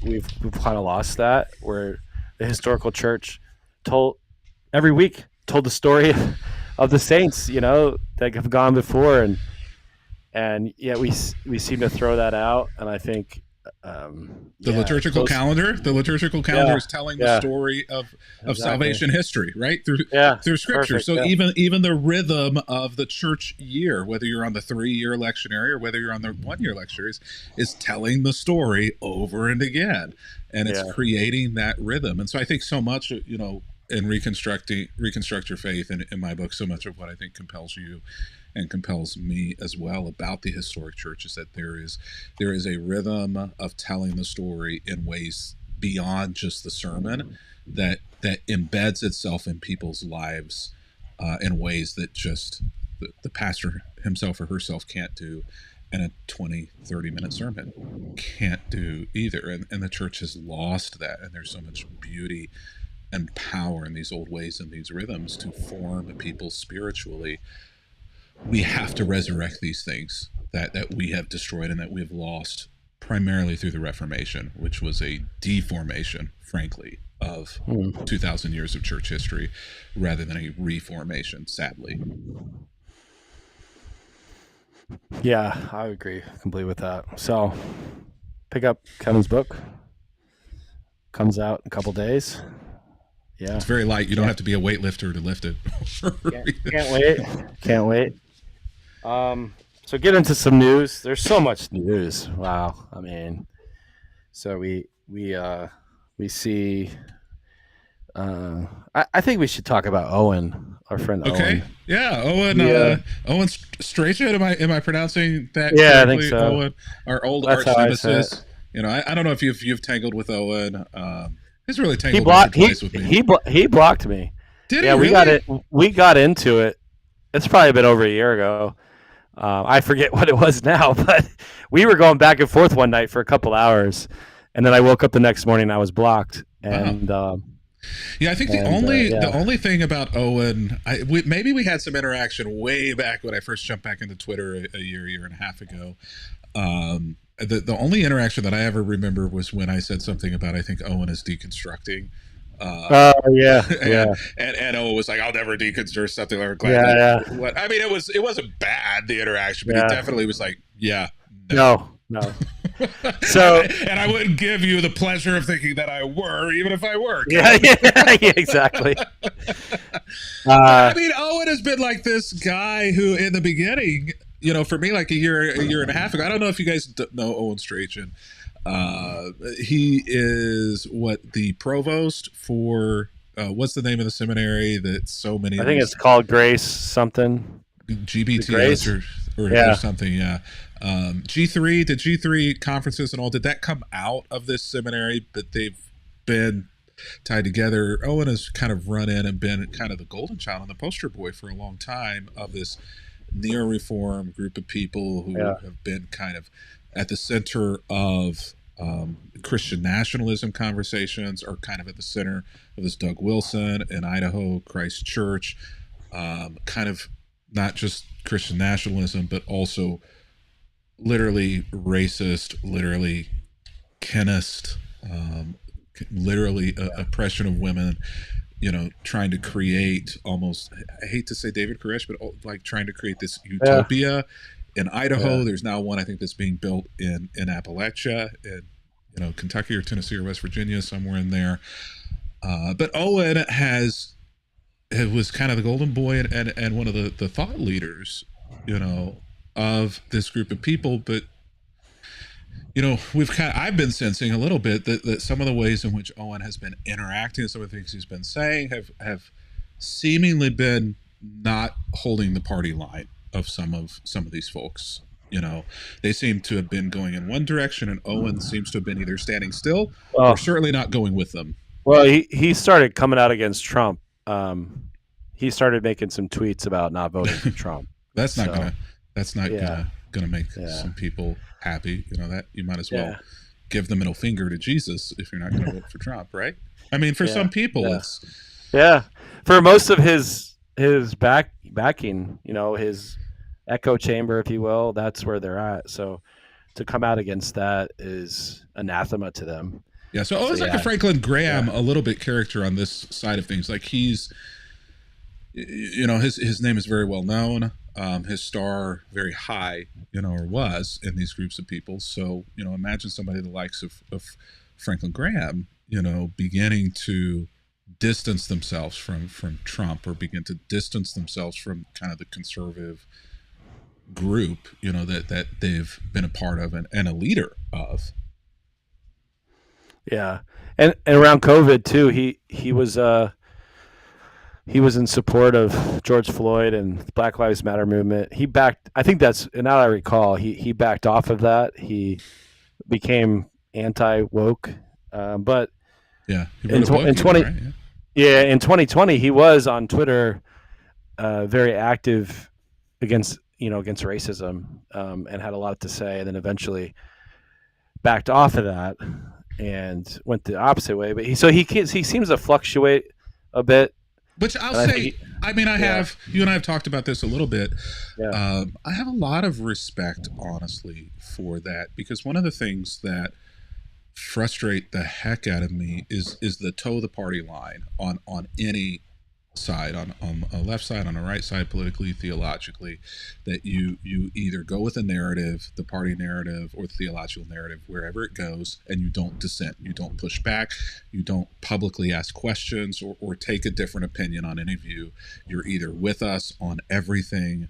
kind of lost that, where the historical church told every week told the story of the saints, that have gone before, and yet we seem to throw that out, and I think, The yeah, liturgical those, calendar, the liturgical calendar yeah, is telling the yeah, story of exactly, salvation history, right? yeah, Through scripture. perfect, So yeah, even the rhythm of the church year, whether you're on the 3-year lectionary or whether you're on the 1-year lectionaries, is telling the story over and again, and it's yeah, creating that rhythm. And so I think so much, in reconstruct your faith, and in my book, so much of what I think compels you and compels me as well about the historic church is that there is a rhythm of telling the story in ways beyond just the sermon that embeds itself in people's lives in ways that just the pastor himself or herself can't do, and a 20-30 minute sermon can't do either. And the church has lost that, and there's so much beauty and power in these old ways and these rhythms to form people spiritually. We have to resurrect these things that we have destroyed and that we have lost primarily through the Reformation, which was a deformation, frankly, of mm. 2,000 years of church history rather than a reformation, sadly. Yeah, I agree completely with that. So, pick up Kevin's book. Comes out in a couple days. Yeah, It's very light. You don't can't have to be a weightlifter to lift it. can't wait. Can't wait. So get into some news. There's so much news. Wow. I mean, so we see. I think we should talk about Owen, our friend Okay. Owen. Yeah, Yeah, Owen Strachan. Am I pronouncing that yeah, I think correctly? so. Owen, our old That's arch how I say it. nemesis. I don't know if you've tangled with Owen. He's really He tangled once or blocked twice with me. he blocked me. Did he Yeah, really? we got into it. It's probably been over a year ago. I forget what it was now, but we were going back and forth one night for a couple hours, and then I woke up the next morning and I was blocked. Wow. Yeah, I think the Yeah, only thing about Owen, maybe we had some interaction way back when I first jumped back into Twitter a year and a half ago. The only interaction that I ever remember was when I said something about I think Owen is deconstructing. oh yeah, and, yeah, and Owen was like, "I'll never deconstruct something like that." yeah, yeah, What I mean, it wasn't bad, the interaction, but he yeah. definitely was like, "Yeah, no." No, no. So And I wouldn't give you the pleasure of thinking that I were, even if I were. yeah, yeah, exactly. But I mean, Owen has been like this guy who, in the beginning, for me, like a year and a half ago. I don't know if you guys know Owen Strachan. He is the provost for what's the name of the seminary that so many I of think these it's called Grace something. The GBTS Grace. or Yeah. something, yeah. G3, the G3 conferences and all, did that come out of this seminary? But they've been tied together. Owen has kind of run in and been kind of the golden child and the poster boy for a long time of this neo-reform group of people who Yeah. have been kind of at the center of Christian nationalism conversations, are kind of at the center of this Doug Wilson in Idaho Christ Church, kind of not just Christian nationalism, but also literally racist, literally Kennist, literally oppression of women, trying to create almost, I hate to say David Koresh, but like trying to create this Yeah. utopia in Idaho. Yeah. There's now one, I think, that's being built in Appalachia, in Kentucky or Tennessee or West Virginia, somewhere in there. But Owen was kind of the golden boy and one of the thought leaders, of this group of people. But I've been sensing a little bit that some of the ways in which Owen has been interacting, some of the things he's been saying have seemingly been not holding the party line of some of these folks. You know, they seem to have been going in one direction, and Owen seems to have been either standing still or Well, certainly not going with them. well, he started coming out against Trump. He started making some tweets about not voting for Trump. that's not So gonna that's not yeah, gonna make yeah, some people happy. You know, that you might as well yeah, give the middle finger to Jesus if you're not gonna vote for Trump, right? I mean, for yeah, some people, yeah, it's yeah. For most of his backing, his echo chamber, if you will, that's where they're at. So to come out against that is anathema to them. yeah. So So Owen's like a yeah, Franklin Graham, yeah, a little bit character on this side of things. Like he's, you know, his name is very well known. His star very high, you know, or was in these groups of people. So you know, imagine somebody the likes of Franklin Graham, you know, beginning to distance themselves from Trump, or begin to distance themselves from kind of the conservative group, you know, that they've been a part of and a leader of. yeah. And around COVID too, he was in support of George Floyd and the Black Lives Matter movement. He backed. I think that's now that I recall. He backed off of that. He became anti woke. But Yeah, he wrote in a book in even, 20 right? Yeah. yeah, in 2020 he was on Twitter, very active against racism, and had a lot to say. And then eventually backed off of that and went the opposite way. But he seems to fluctuate a bit. Which I'll And I think say, I mean, yeah, you and I have talked about this a little bit. yeah, I have a lot of respect, honestly, for that, because one of the things that frustrate the heck out of me is the toe the party line on any side, on a left side, on a right side, politically, theologically, that you either go with a narrative, the party narrative or the theological narrative, wherever it goes, and you don't dissent, you don't push back, you don't publicly ask questions, or take a different opinion on any view. You're either with us on everything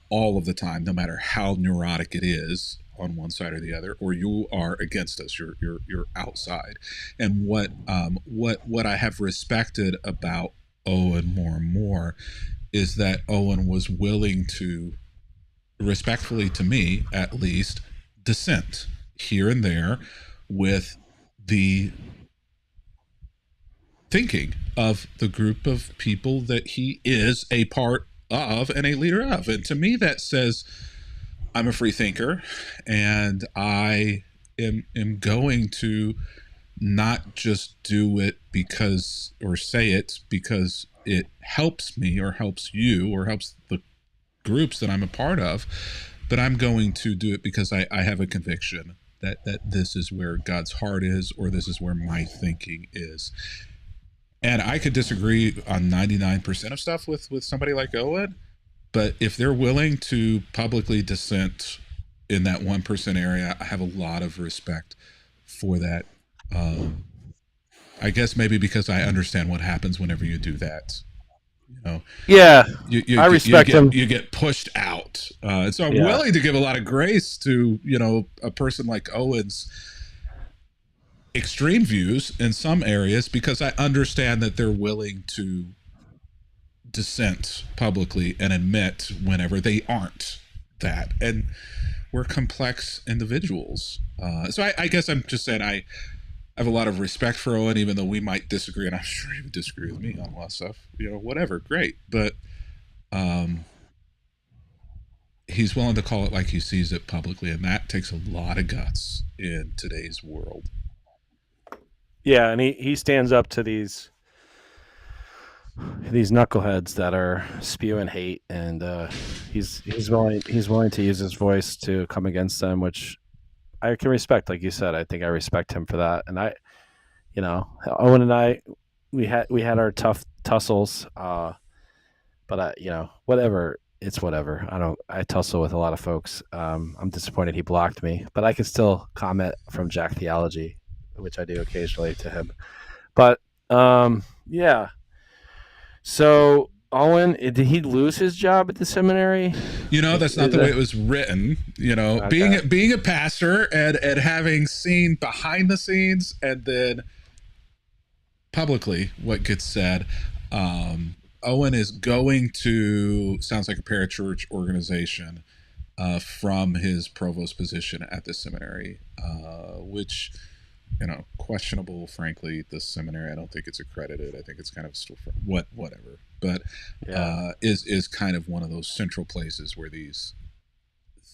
all of the time, no matter how neurotic it is on one side or the other, or you are against us. You're outside. And what I have respected about Owen more and more is that Owen was willing to, respectfully to me at least, dissent here and there with the thinking of the group of people that he is a part of and a leader of. And to me, that says I'm a free thinker, and I am going to not just do it because, or say it because it helps me or helps you or helps the groups that I'm a part of, but I'm going to do it because I have a conviction that this is where God's heart is, or this is where my thinking is. And I could disagree on 99% of stuff with somebody like Owen, but if they're willing to publicly dissent in that 1% area, I have a lot of respect for that. Um, I guess maybe because I understand what happens whenever you do that. You know, yeah. you I respect him. you get pushed out, and so I'm Yeah, willing to give a lot of grace to, you know, a person like Owen's extreme views in some areas, because I understand that they're willing to dissent publicly and admit whenever they aren't that. And we're complex individuals. So I guess I'm just saying I have a lot of respect for Owen, even though we might disagree, and I'm sure he would disagree with me on a lot of stuff. You know, whatever, great. But he's willing to call it like he sees it publicly, and that takes a lot of guts in today's world. yeah, and he stands up to these knuckleheads that are spewing hate, and he's willing to use his voice to come against them, which I can respect. Like you said, I think I respect him for that. And Owen and I, we had our tough tussles, but whatever. It's whatever. I tussle with a lot of folks. I'm disappointed he blocked me, but I can still comment from Jack Theology, which I do occasionally to him. But yeah. So Owen, did he lose his job at the seminary? You know, that's not the way it was written. You know, Okay. being a pastor and having seen behind the scenes and then publicly what gets said, Owen is going to, sounds like a parachurch organization, from his provost position at the seminary, which, questionable, frankly. The seminary, I don't think it's accredited. I think it's kind of whatever. But Yeah. is kind of one of those central places where these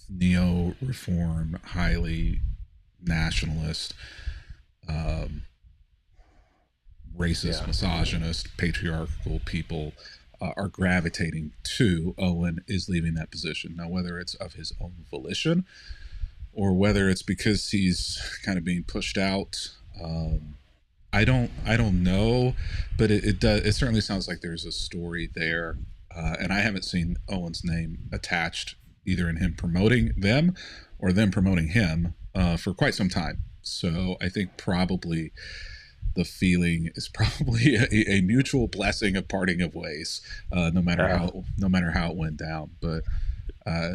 neo-reform, highly nationalist, um, racist, Yeah. misogynist, patriarchal people are gravitating to. Owen is leaving that position now, whether it's of his own volition or whether it's because he's kind of being pushed out. I don't know, but it certainly sounds like there's a story there, and I haven't seen Owen's name attached either in him promoting them or them promoting him for quite some time. So I think probably the feeling is probably a mutual blessing of parting of ways, no matter how it went down. But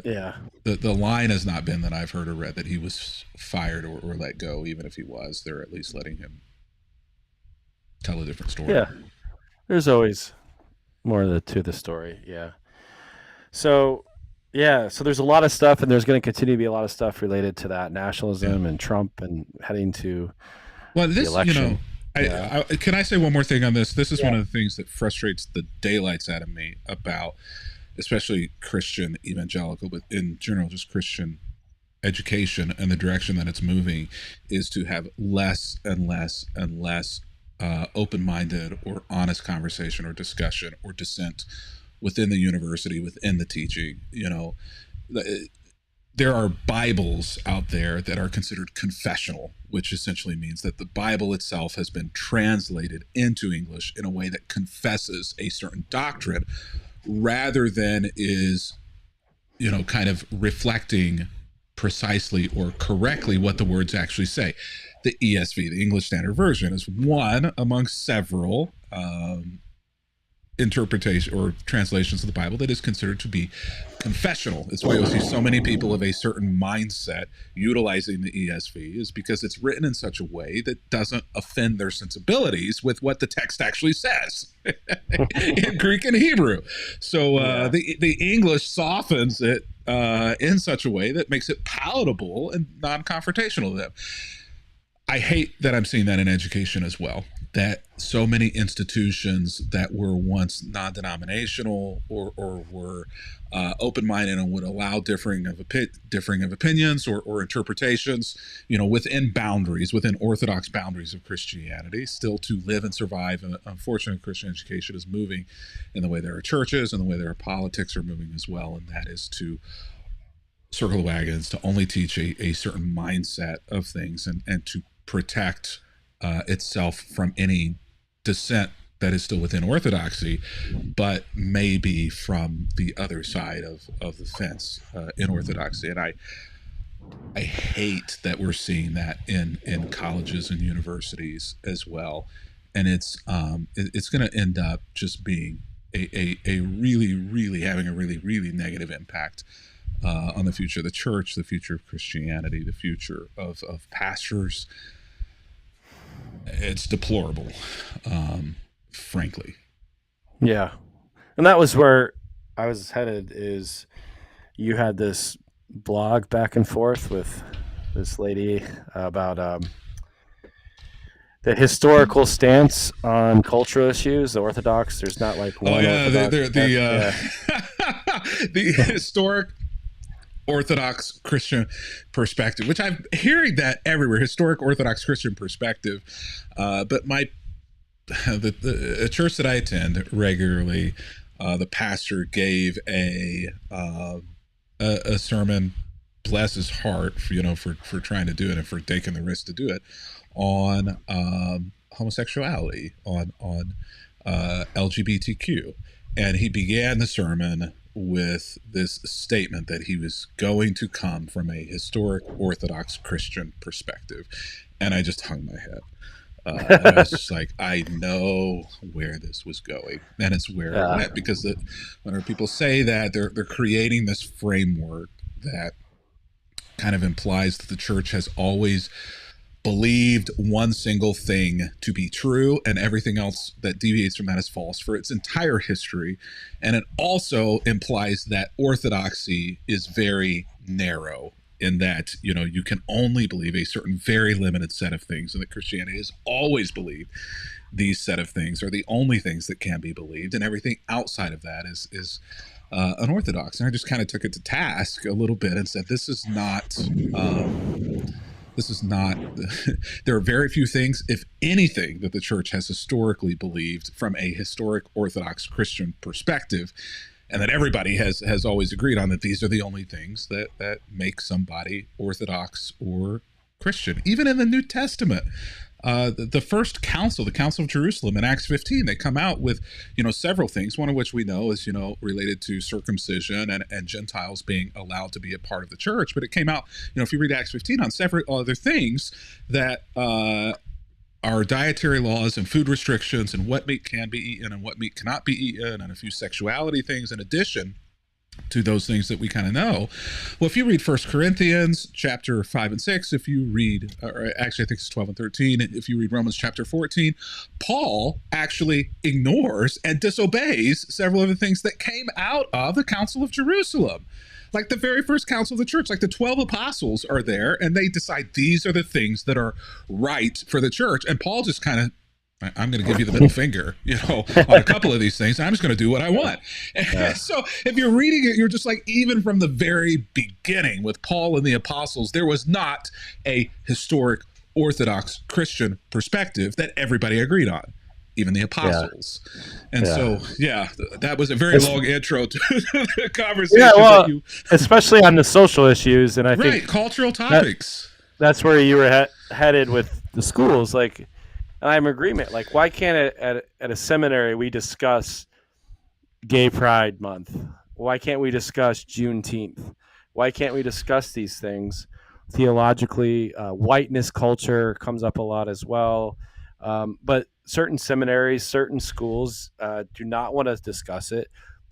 Yeah. the line has not been that I've heard or read that he was fired or let go. Even if he was, they're at least letting him tell a different story. Yeah. There's always more to the story. Yeah. So, yeah. So there's a lot of stuff, and there's going to continue to be a lot of stuff related to that nationalism and Trump and heading to Well, the this, election. can I say one more thing on this? This is one Yeah. of the things that frustrates the daylights out of me about, especially Christian evangelical, but in general, just Christian education and the direction that it's moving, is to have less and less and less open-minded or honest conversation or discussion or dissent within the university, within the teaching. There are Bibles out there that are considered confessional, which essentially means that the Bible itself has been translated into English in a way that confesses a certain doctrine rather than is, kind of reflecting precisely or correctly what the words actually say. The ESV, the English Standard Version, is one among several interpretation or translations of the Bible that is considered to be confessional. It's why you'll see so many people of a certain mindset utilizing the ESV, is because it's written in such a way that doesn't offend their sensibilities with what the text actually says in Greek and Hebrew. So the English softens it in such a way that makes it palatable and non-confrontational to them. I hate that I'm seeing that in education as well, that so many institutions that were once non-denominational or were open-minded and would allow differing of opinions or interpretations, within boundaries, within orthodox boundaries of Christianity, still to live and survive. And unfortunately, Christian education is moving in the way there are churches and the way there are politics are moving as well, and that is to circle the wagons, to only teach a certain mindset of things and to protect itself from any dissent that is still within orthodoxy, but maybe from the other side of the fence in orthodoxy. And I hate that we're seeing that in colleges and universities as well. And it's going to end up just being a really, really having a really, really negative impact on the future of the church, the future of Christianity, the future of pastors. It's deplorable, frankly. Yeah. And that was where I was headed. Is you had this blog back and forth with this lady about the historical stance on cultural issues. The Orthodox, there's not like one. The historic Orthodox Christian perspective, which I'm hearing that everywhere, historic Orthodox Christian perspective. But the church that I attend regularly, the pastor gave a sermon, bless his heart, for trying to do it and for taking the risk to do it, on homosexuality, on LGBTQ. And he began the sermon with this statement that he was going to come from a historic Orthodox Christian perspective. And I just hung my head. I was just like, I know where this was going, and it's where it went, because whenever people say that, they're creating this framework that kind of implies that the church has always believed one single thing to be true, and everything else that deviates from that is false for its entire history. And it also implies that orthodoxy is very narrow, in that, you know, you can only believe a certain very limited set of things, and that Christianity has always believed these set of things are the only things that can be believed, and everything outside of that is unorthodox. And I just kind of took it to task a little bit and said, this is not there are very few things, if anything, that the church has historically believed from a historic Orthodox Christian perspective, and that everybody has always agreed on, that these are the only things that make somebody Orthodox or Christian. Even in the New Testament, the first council, the Council of Jerusalem in Acts 15, they come out with, you know, several things, one of which we know is, you know, related to circumcision and Gentiles being allowed to be a part of the church. But it came out, you know, if you read Acts 15, on several other things that are dietary laws and food restrictions, and what meat can be eaten and what meat cannot be eaten, and a few sexuality things in addition to those things that we kind of know. Well, if you read 1 Corinthians chapter 5 and 6, if you read, or actually I think it's 12 and 13, if you read Romans chapter 14, Paul actually ignores and disobeys several of the things that came out of the Council of Jerusalem. Like the very first council of the church, like the 12 apostles are there, and they decide these are the things that are right for the church. And Paul just kind of, I'm going to give you the middle finger, you know, on a couple of these things. I'm just going to do what I want. And so if you're reading it, you're just like, even from the very beginning with Paul and the apostles, there was not a historic Orthodox Christian perspective that everybody agreed on, even the apostles. And so, that was a very long intro to the conversation. Yeah, well, especially on the social issues. And I think cultural topics. That's where you were headed with the schools. Like, and I'm in agreement. Like, why can't at a seminary we discuss Gay Pride Month? Why can't we discuss Juneteenth? Why can't we discuss these things theologically? Whiteness culture comes up a lot as well. But certain seminaries, certain schools do not want to discuss it.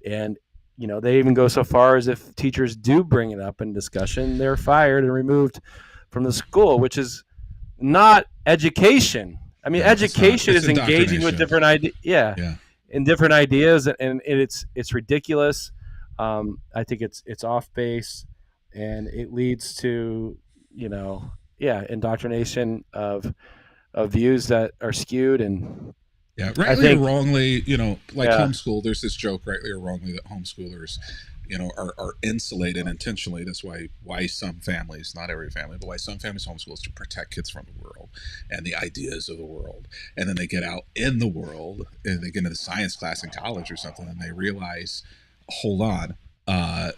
And, you know, they even go so far as if teachers do bring it up in discussion, they're fired and removed from the school, which is not education. I mean, education is engaging with different ideas. And different ideas, and it's ridiculous. I think it's off base, and it leads to, you know, indoctrination of views that are skewed. And rightly or wrongly, you know, like homeschool, there's this joke, rightly or wrongly, that homeschoolers, you know, are insulated intentionally. That's why some families, not every family, but why some families homeschool is to protect kids from the world and the ideas of the world. And then they get out in the world and they get into the science class in college or something, and they realize, hold on,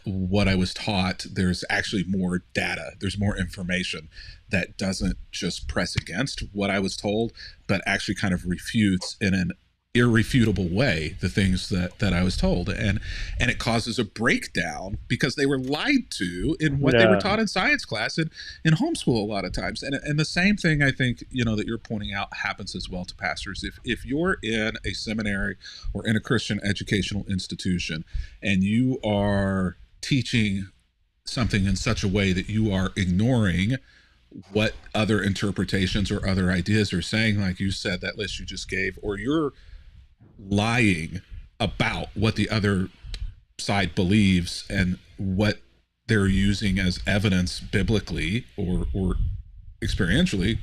what I was taught, there's actually more data, there's more information that doesn't just press against what I was told, but actually kind of refutes in an irrefutable way the things that I was told, and it causes a breakdown because they were lied to in what they were taught in science class and in homeschool a lot of times. And the same thing, I think, you know, that you're pointing out happens as well to pastors. If you're in a seminary or in a Christian educational institution and you are teaching something in such a way that you are ignoring what other interpretations or other ideas are saying, like you said, that list you just gave, or you're lying about what the other side believes and what they're using as evidence biblically or experientially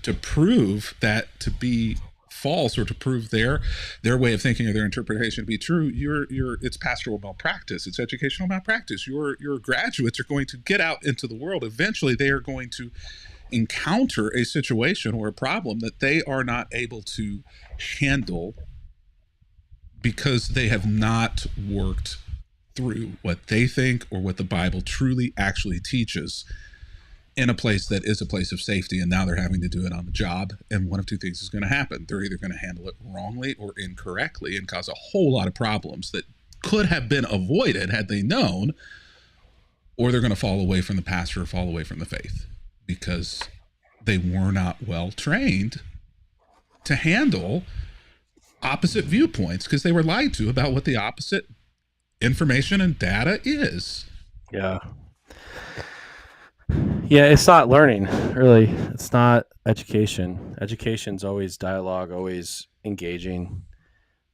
to prove that to be false, or to prove their way of thinking or their interpretation to be true, it's pastoral malpractice, it's educational malpractice. Your graduates are going to get out into the world. Eventually they are going to encounter a situation or a problem that they are not able to handle because they have not worked through what they think or what the Bible truly actually teaches in a place that is a place of safety. And now they're having to do it on the job. And one of two things is going to happen. They're either going to handle it wrongly or incorrectly and cause a whole lot of problems that could have been avoided had they known, or they're going to fall away from the pastor or fall away from the faith because they were not well trained to handle opposite viewpoints, because they were lied to about what the opposite information and data is. Yeah, it's not learning, really. It's not education. Education's always dialogue, always engaging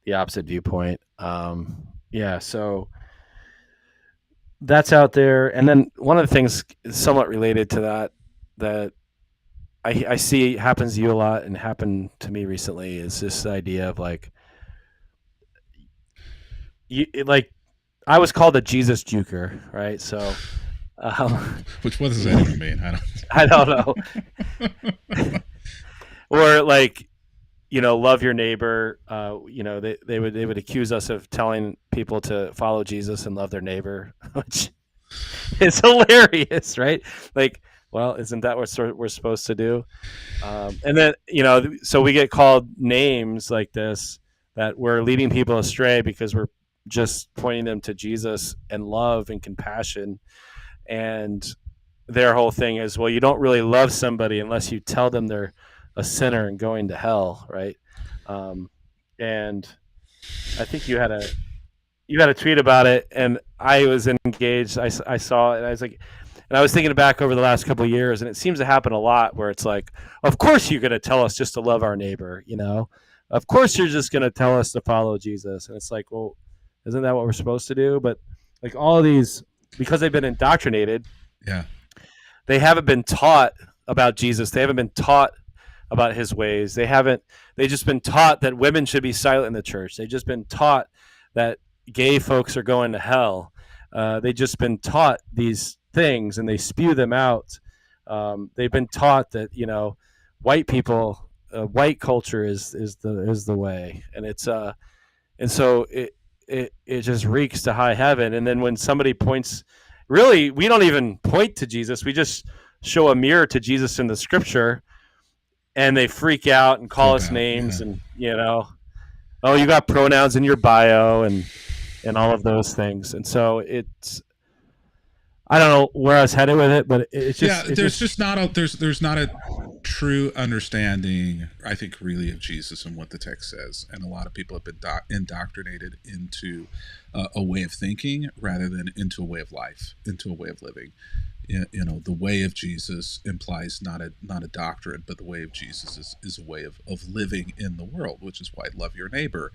the opposite viewpoint. Yeah, so that's out there. And then one of the things somewhat related to that that I see happens to you a lot and happened to me recently is this idea of like like I was called a Jesus juker, right? So Which what does that even mean? I don't know. Or like love your neighbor. They would accuse us of telling people to follow Jesus and love their neighbor, which is hilarious, right? Like, well, isn't that what we're supposed to do? And then so we get called names like this that we're leading people astray because we're just pointing them to Jesus and love and compassion. And their whole thing is, well, you don't really love somebody unless you tell them they're a sinner and going to hell, right? Um, and I think you had a tweet about it, and I was engaged. I saw it, and I was like, and I was thinking back over the last couple of years, and it seems to happen a lot where it's like, of course you're going to tell us just to love our neighbor, of course you're just going to tell us to follow Jesus, and it's like, well, isn't that what we're supposed to do? But like all of these, because they've been indoctrinated, Yeah. they haven't been taught about Jesus. They haven't been taught about his ways. They just been taught that women should be silent in the church. They've just been taught that gay folks are going to hell. They've just been taught these things and they spew them out. They've been taught that, white people, white culture is the way. And so it just reeks to high heaven. And then when somebody points, really, we don't even point to Jesus. We just show a mirror to Jesus in the scripture, and they freak out and call us names, yeah. and oh, you got pronouns in your bio and all of those things. And so I don't know where I was headed with it, but it's just there's not a true understanding, I think, really of Jesus and what the text says, and a lot of people have been indoctrinated into a way of thinking rather than into a way of life, into a way of living. The way of Jesus implies not a doctrine, but the way of Jesus is a way of living in the world, which is why love your neighbor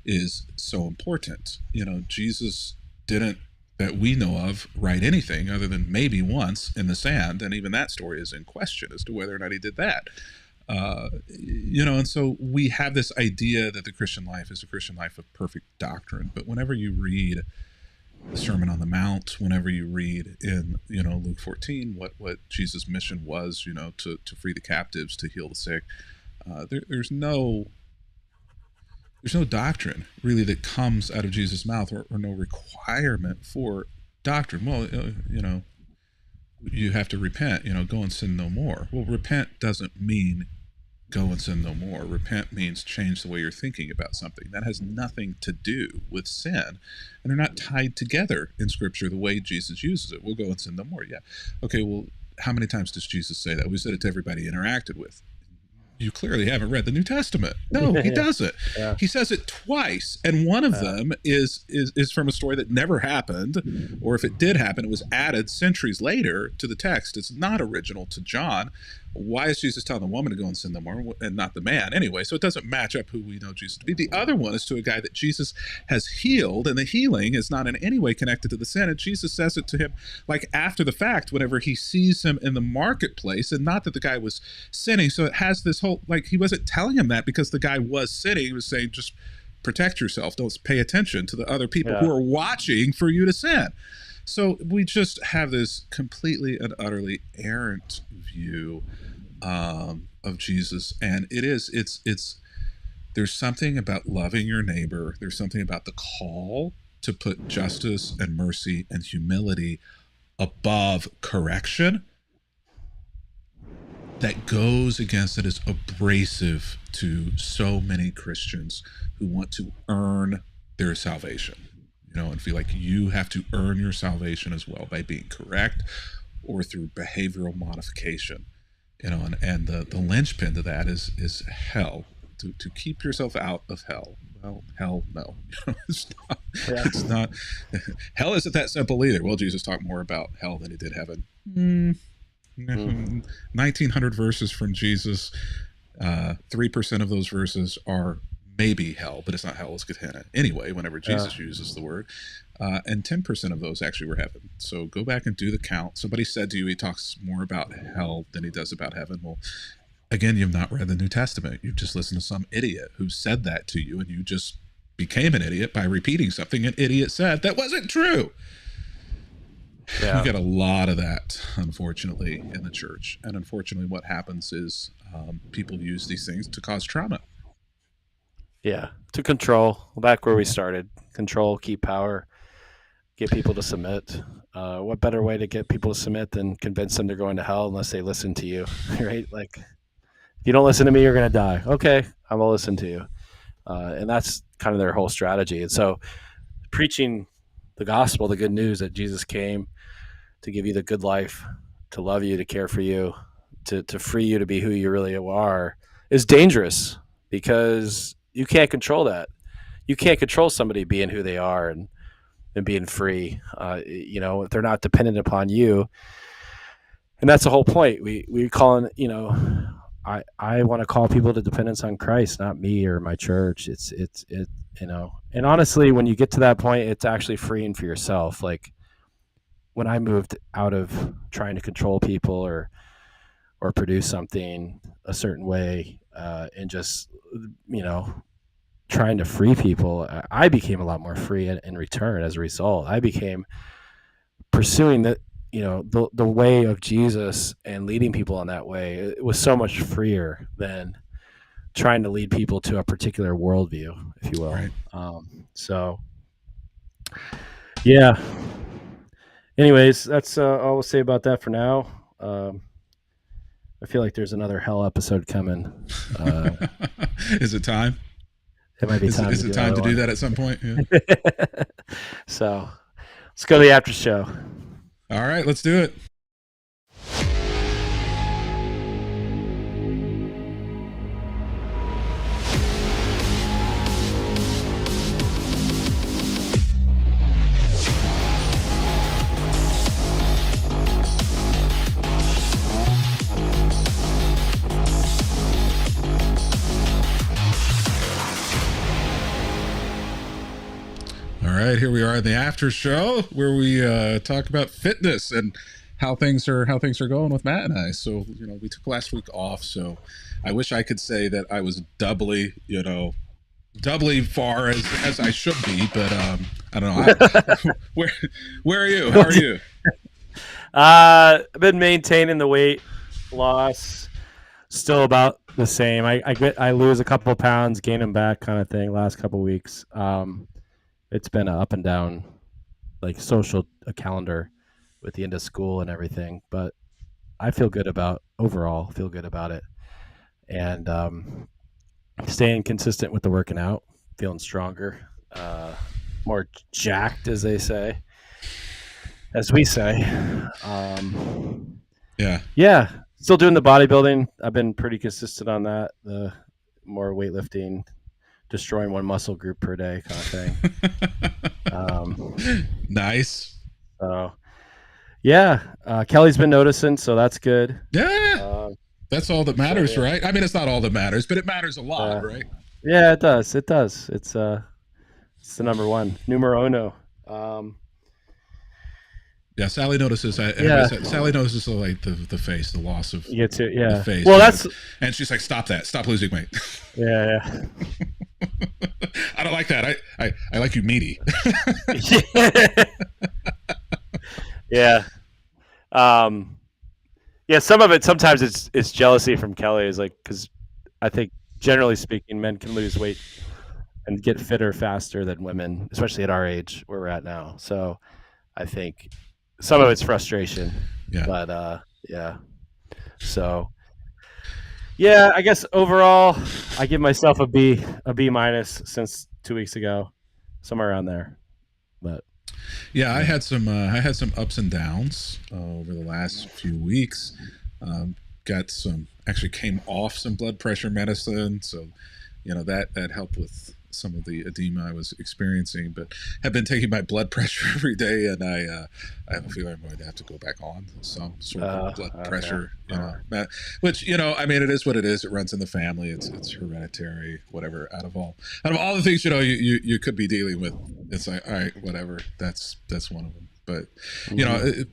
is so important. Jesus didn't, that we know of, write anything other than maybe once in the sand, and even that story is in question as to whether or not he did that. And so we have this idea that the Christian life is a Christian life of perfect doctrine, but whenever you read the Sermon on the Mount, whenever you read in Luke 14 what Jesus' mission was, to free the captives, to heal the sick, there's no doctrine really that comes out of Jesus' mouth, or no requirement for doctrine. Well, you have to repent, go and sin no more. Well, repent doesn't mean go and sin no more. Repent means change the way you're thinking about something. That has nothing to do with sin, and they're not tied together in Scripture the way Jesus uses it. We'll go and sin no more. Yeah. Okay, well, how many times does Jesus say that? We said it to everybody he interacted with. You clearly haven't read the New Testament. No, he doesn't. Yeah. He says it twice, and one of them is from a story that never happened, or if it did happen, it was added centuries later to the text. It's not original to John. Why is Jesus telling the woman to go and sin no more and not the man? Anyway, so it doesn't match up who we know Jesus to be. The other one is to a guy that Jesus has healed, and the healing is not in any way connected to the sin. And Jesus says it to him like after the fact, whenever he sees him in the marketplace, and not that the guy was sinning. So it has this whole, like, he wasn't telling him that because the guy was sinning. He was saying, just protect yourself. Don't pay attention to the other people who are watching for you to sin. So we just have this completely and utterly errant view of Jesus, and it's there's something about loving your neighbor. There's something about the call to put justice and mercy and humility above correction that goes against, it is abrasive to so many Christians who want to earn their salvation. And feel like you have to earn your salvation as well by being correct or through behavioral modification. And the linchpin to that is hell. To keep yourself out of hell. Well, hell, no. It's not. Hell isn't that simple either. Well, Jesus talked more about hell than he did heaven. Mm. 1,900 verses from Jesus. 3% of those verses are maybe hell, but it's not hell, it's Gehenna. Anyway, whenever Jesus uses the word. And 10% of those actually were heaven. So go back and do the count. Somebody said to you he talks more about hell than he does about heaven. Well, again, you've not read the New Testament. You've just listened to some idiot who said that to you, and you just became an idiot by repeating something an idiot said that wasn't true. Yeah. We get a lot of that, unfortunately, in the church. And unfortunately, what happens is people use these things to cause trauma. Yeah, to control. Back where we started. Control, keep power, get people to submit. What better way to get people to submit than convince them they're going to hell unless they listen to you, right? Like, if you don't listen to me, you're going to die. Okay, I'm going to listen to you. And that's kind of their whole strategy. And so preaching the gospel, the good news that Jesus came to give you the good life, to love you, to care for you, to free you to be who you really are, is dangerous because you can't control that. You can't control somebody being who they are and being free. If they're not dependent upon you. And that's the whole point. We call it, I want to call people to dependence on Christ, not me or my church. And honestly, when you get to that point, it's actually freeing for yourself. Like when I moved out of trying to control people or produce something a certain way, and just, trying to free people, I became a lot more free in return as a result. I became pursuing the way of Jesus and leading people on that way. It was so much freer than trying to lead people to a particular worldview, if you will. Right. So, yeah. Anyways, that's all we'll say about that for now. I feel like there's another hell episode coming. Is it time? It might be time. Is it time to do that at some point? Yeah. So let's go to the after show. All right, let's do it. All right, here we are in the after show where we talk about fitness and how things are going with Matt and I. So, we took last week off, so I wish I could say that I was doubly far as I should be, but I don't know. Where are you? How are you? I've been maintaining the weight loss, still about the same. I lose a couple of pounds, gain them back, kind of thing. Last couple of weeks, it's been an up and down, like social calendar with the end of school and everything. But I feel good about it, and staying consistent with the working out, feeling stronger, more jacked, as we say. Yeah. Still doing the bodybuilding. I've been pretty consistent on that. The more weightlifting, destroying one muscle group per day kind of thing. Nice. So, yeah. Kelly's been noticing, so that's good. Yeah. That's all that matters, so, yeah. Right? I mean, it's not all that matters, but it matters a lot, right? Yeah, it does. It's the number one. Numero uno. Yeah, Sally notices. Sally notices like the face, the loss of the face. Well, that's and she's like, "Stop that! Stop losing weight." Yeah. I don't like that. I like you meaty. Yeah. Yeah. Some of it. Sometimes it's jealousy from Kelly. Is like because I think generally speaking, men can lose weight and get fitter faster than women, especially at our age where we're at now. So I think some of it's frustration. Yeah. But yeah. So yeah, I guess overall I give myself a B minus since 2 weeks ago, somewhere around there. But yeah, I had some ups and downs over the last few weeks. Actually came off some blood pressure medicine, so that helped with some of the edema I was experiencing, but have been taking my blood pressure every day, and I have a feeling I'm going to have to go back on some sort of blood pressure, which I mean, it is what it is. It runs in the family. It's hereditary, whatever. Out of all the things you could be dealing with, it's like, all right, whatever. That's one of them. But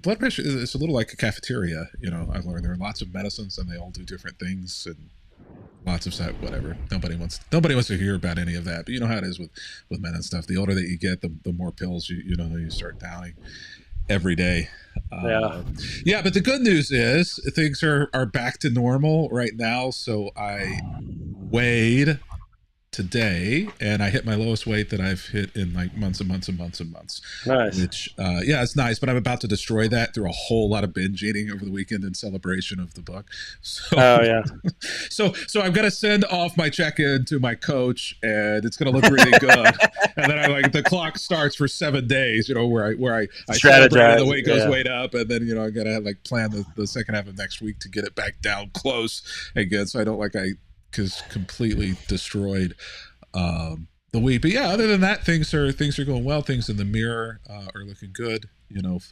blood pressure is a little like a cafeteria. I've learned there are lots of medicines, and they all do different things, and lots of stuff. Whatever. Nobody wants to hear about any of that. But you know how it is with men and stuff. The older that you get, the more pills you start downing every day. Yeah. But the good news is things are back to normal right now. So I weighed today, and I hit my lowest weight that I've hit in like months and months and months and months. Nice. Which it's nice, but I'm about to destroy that through a whole lot of binge eating over the weekend in celebration of the book. So, so I'm gonna send off my check-in to my coach, and it's gonna look really good. And then the clock starts for 7 days, where I celebrate, and the weight goes way up, and then I'm gonna plan the second half of next week to get it back down close again, so I don't because completely destroyed the week. But yeah, other than that, things are going well. Things in the mirror are looking good.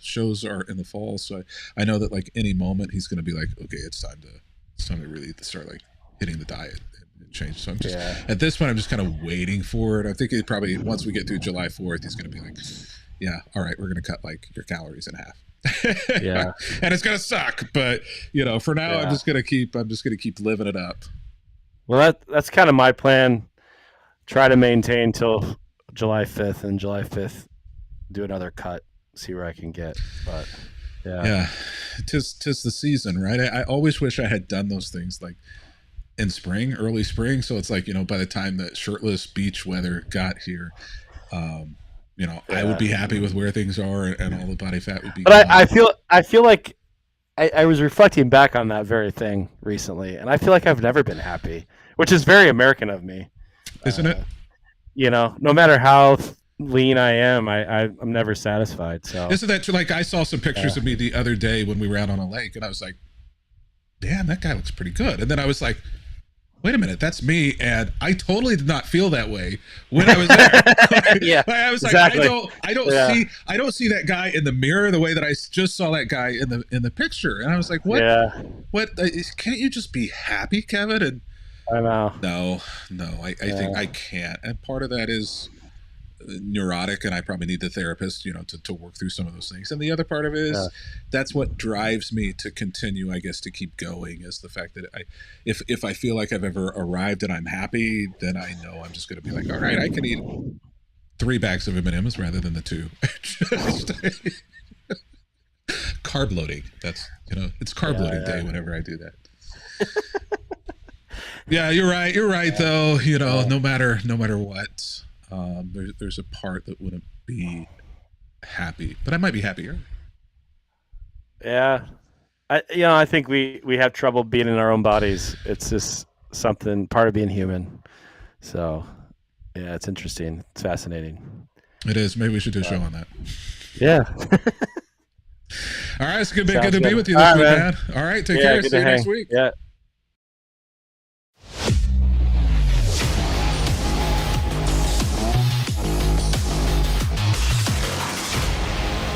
Shows are in the fall, so I know that any moment he's going to be like, okay, it's time to really start hitting the diet and change. So I'm just at this point, I'm just kind of waiting for it. I think it probably once we get through July 4th, he's going to be like, yeah, all right, we're going to cut your calories in half. Yeah, and it's going to suck, but for now, I'm just going to keep living it up. Well, that's kind of my plan. Try to maintain till July 5th, and July 5th, do another cut, see where I can get. But yeah, tis the season, right? I always wish I had done those things in spring, early spring. So it's by the time that shirtless beach weather got here, I would be happy with where things are, and all the body fat would be. But I feel like I was reflecting back on that very thing recently, and I feel like I've never been happy, which is very American of me. Isn't it? No matter how lean I am, I'm never satisfied. So isn't that true? I saw some pictures of me the other day when we were out on a lake, and I was like, damn, that guy looks pretty good. And then I was like, wait a minute, that's me, and I totally did not feel that way when I was there. I was exactly. I don't see that guy in the mirror the way that I just saw that guy in the picture, and I was like, what? Yeah. What? Can't you just be happy, Kevin? And I know. No, I think I can't, and part of that is neurotic, and I probably need the therapist, to work through some of those things. And the other part of it is that's what drives me to continue, I guess, to keep going, is the fact that if I feel like I've ever arrived and I'm happy, then I know I'm just going to be like, all right, I can eat 3 bags of M&Ms rather than the 2. Carb loading. That's it's carb loading day whenever I do that. Yeah, you're right though. No matter what. There's a part that wouldn't happy, but I might be happier. Yeah. I think we have trouble being in our own bodies. It's just something, part of being human. So, yeah, it's interesting. It's fascinating. It is. Maybe we should do a show on that. Yeah. All right. It's good to be with you this week, man. All right. Take care. See you next week. Yeah.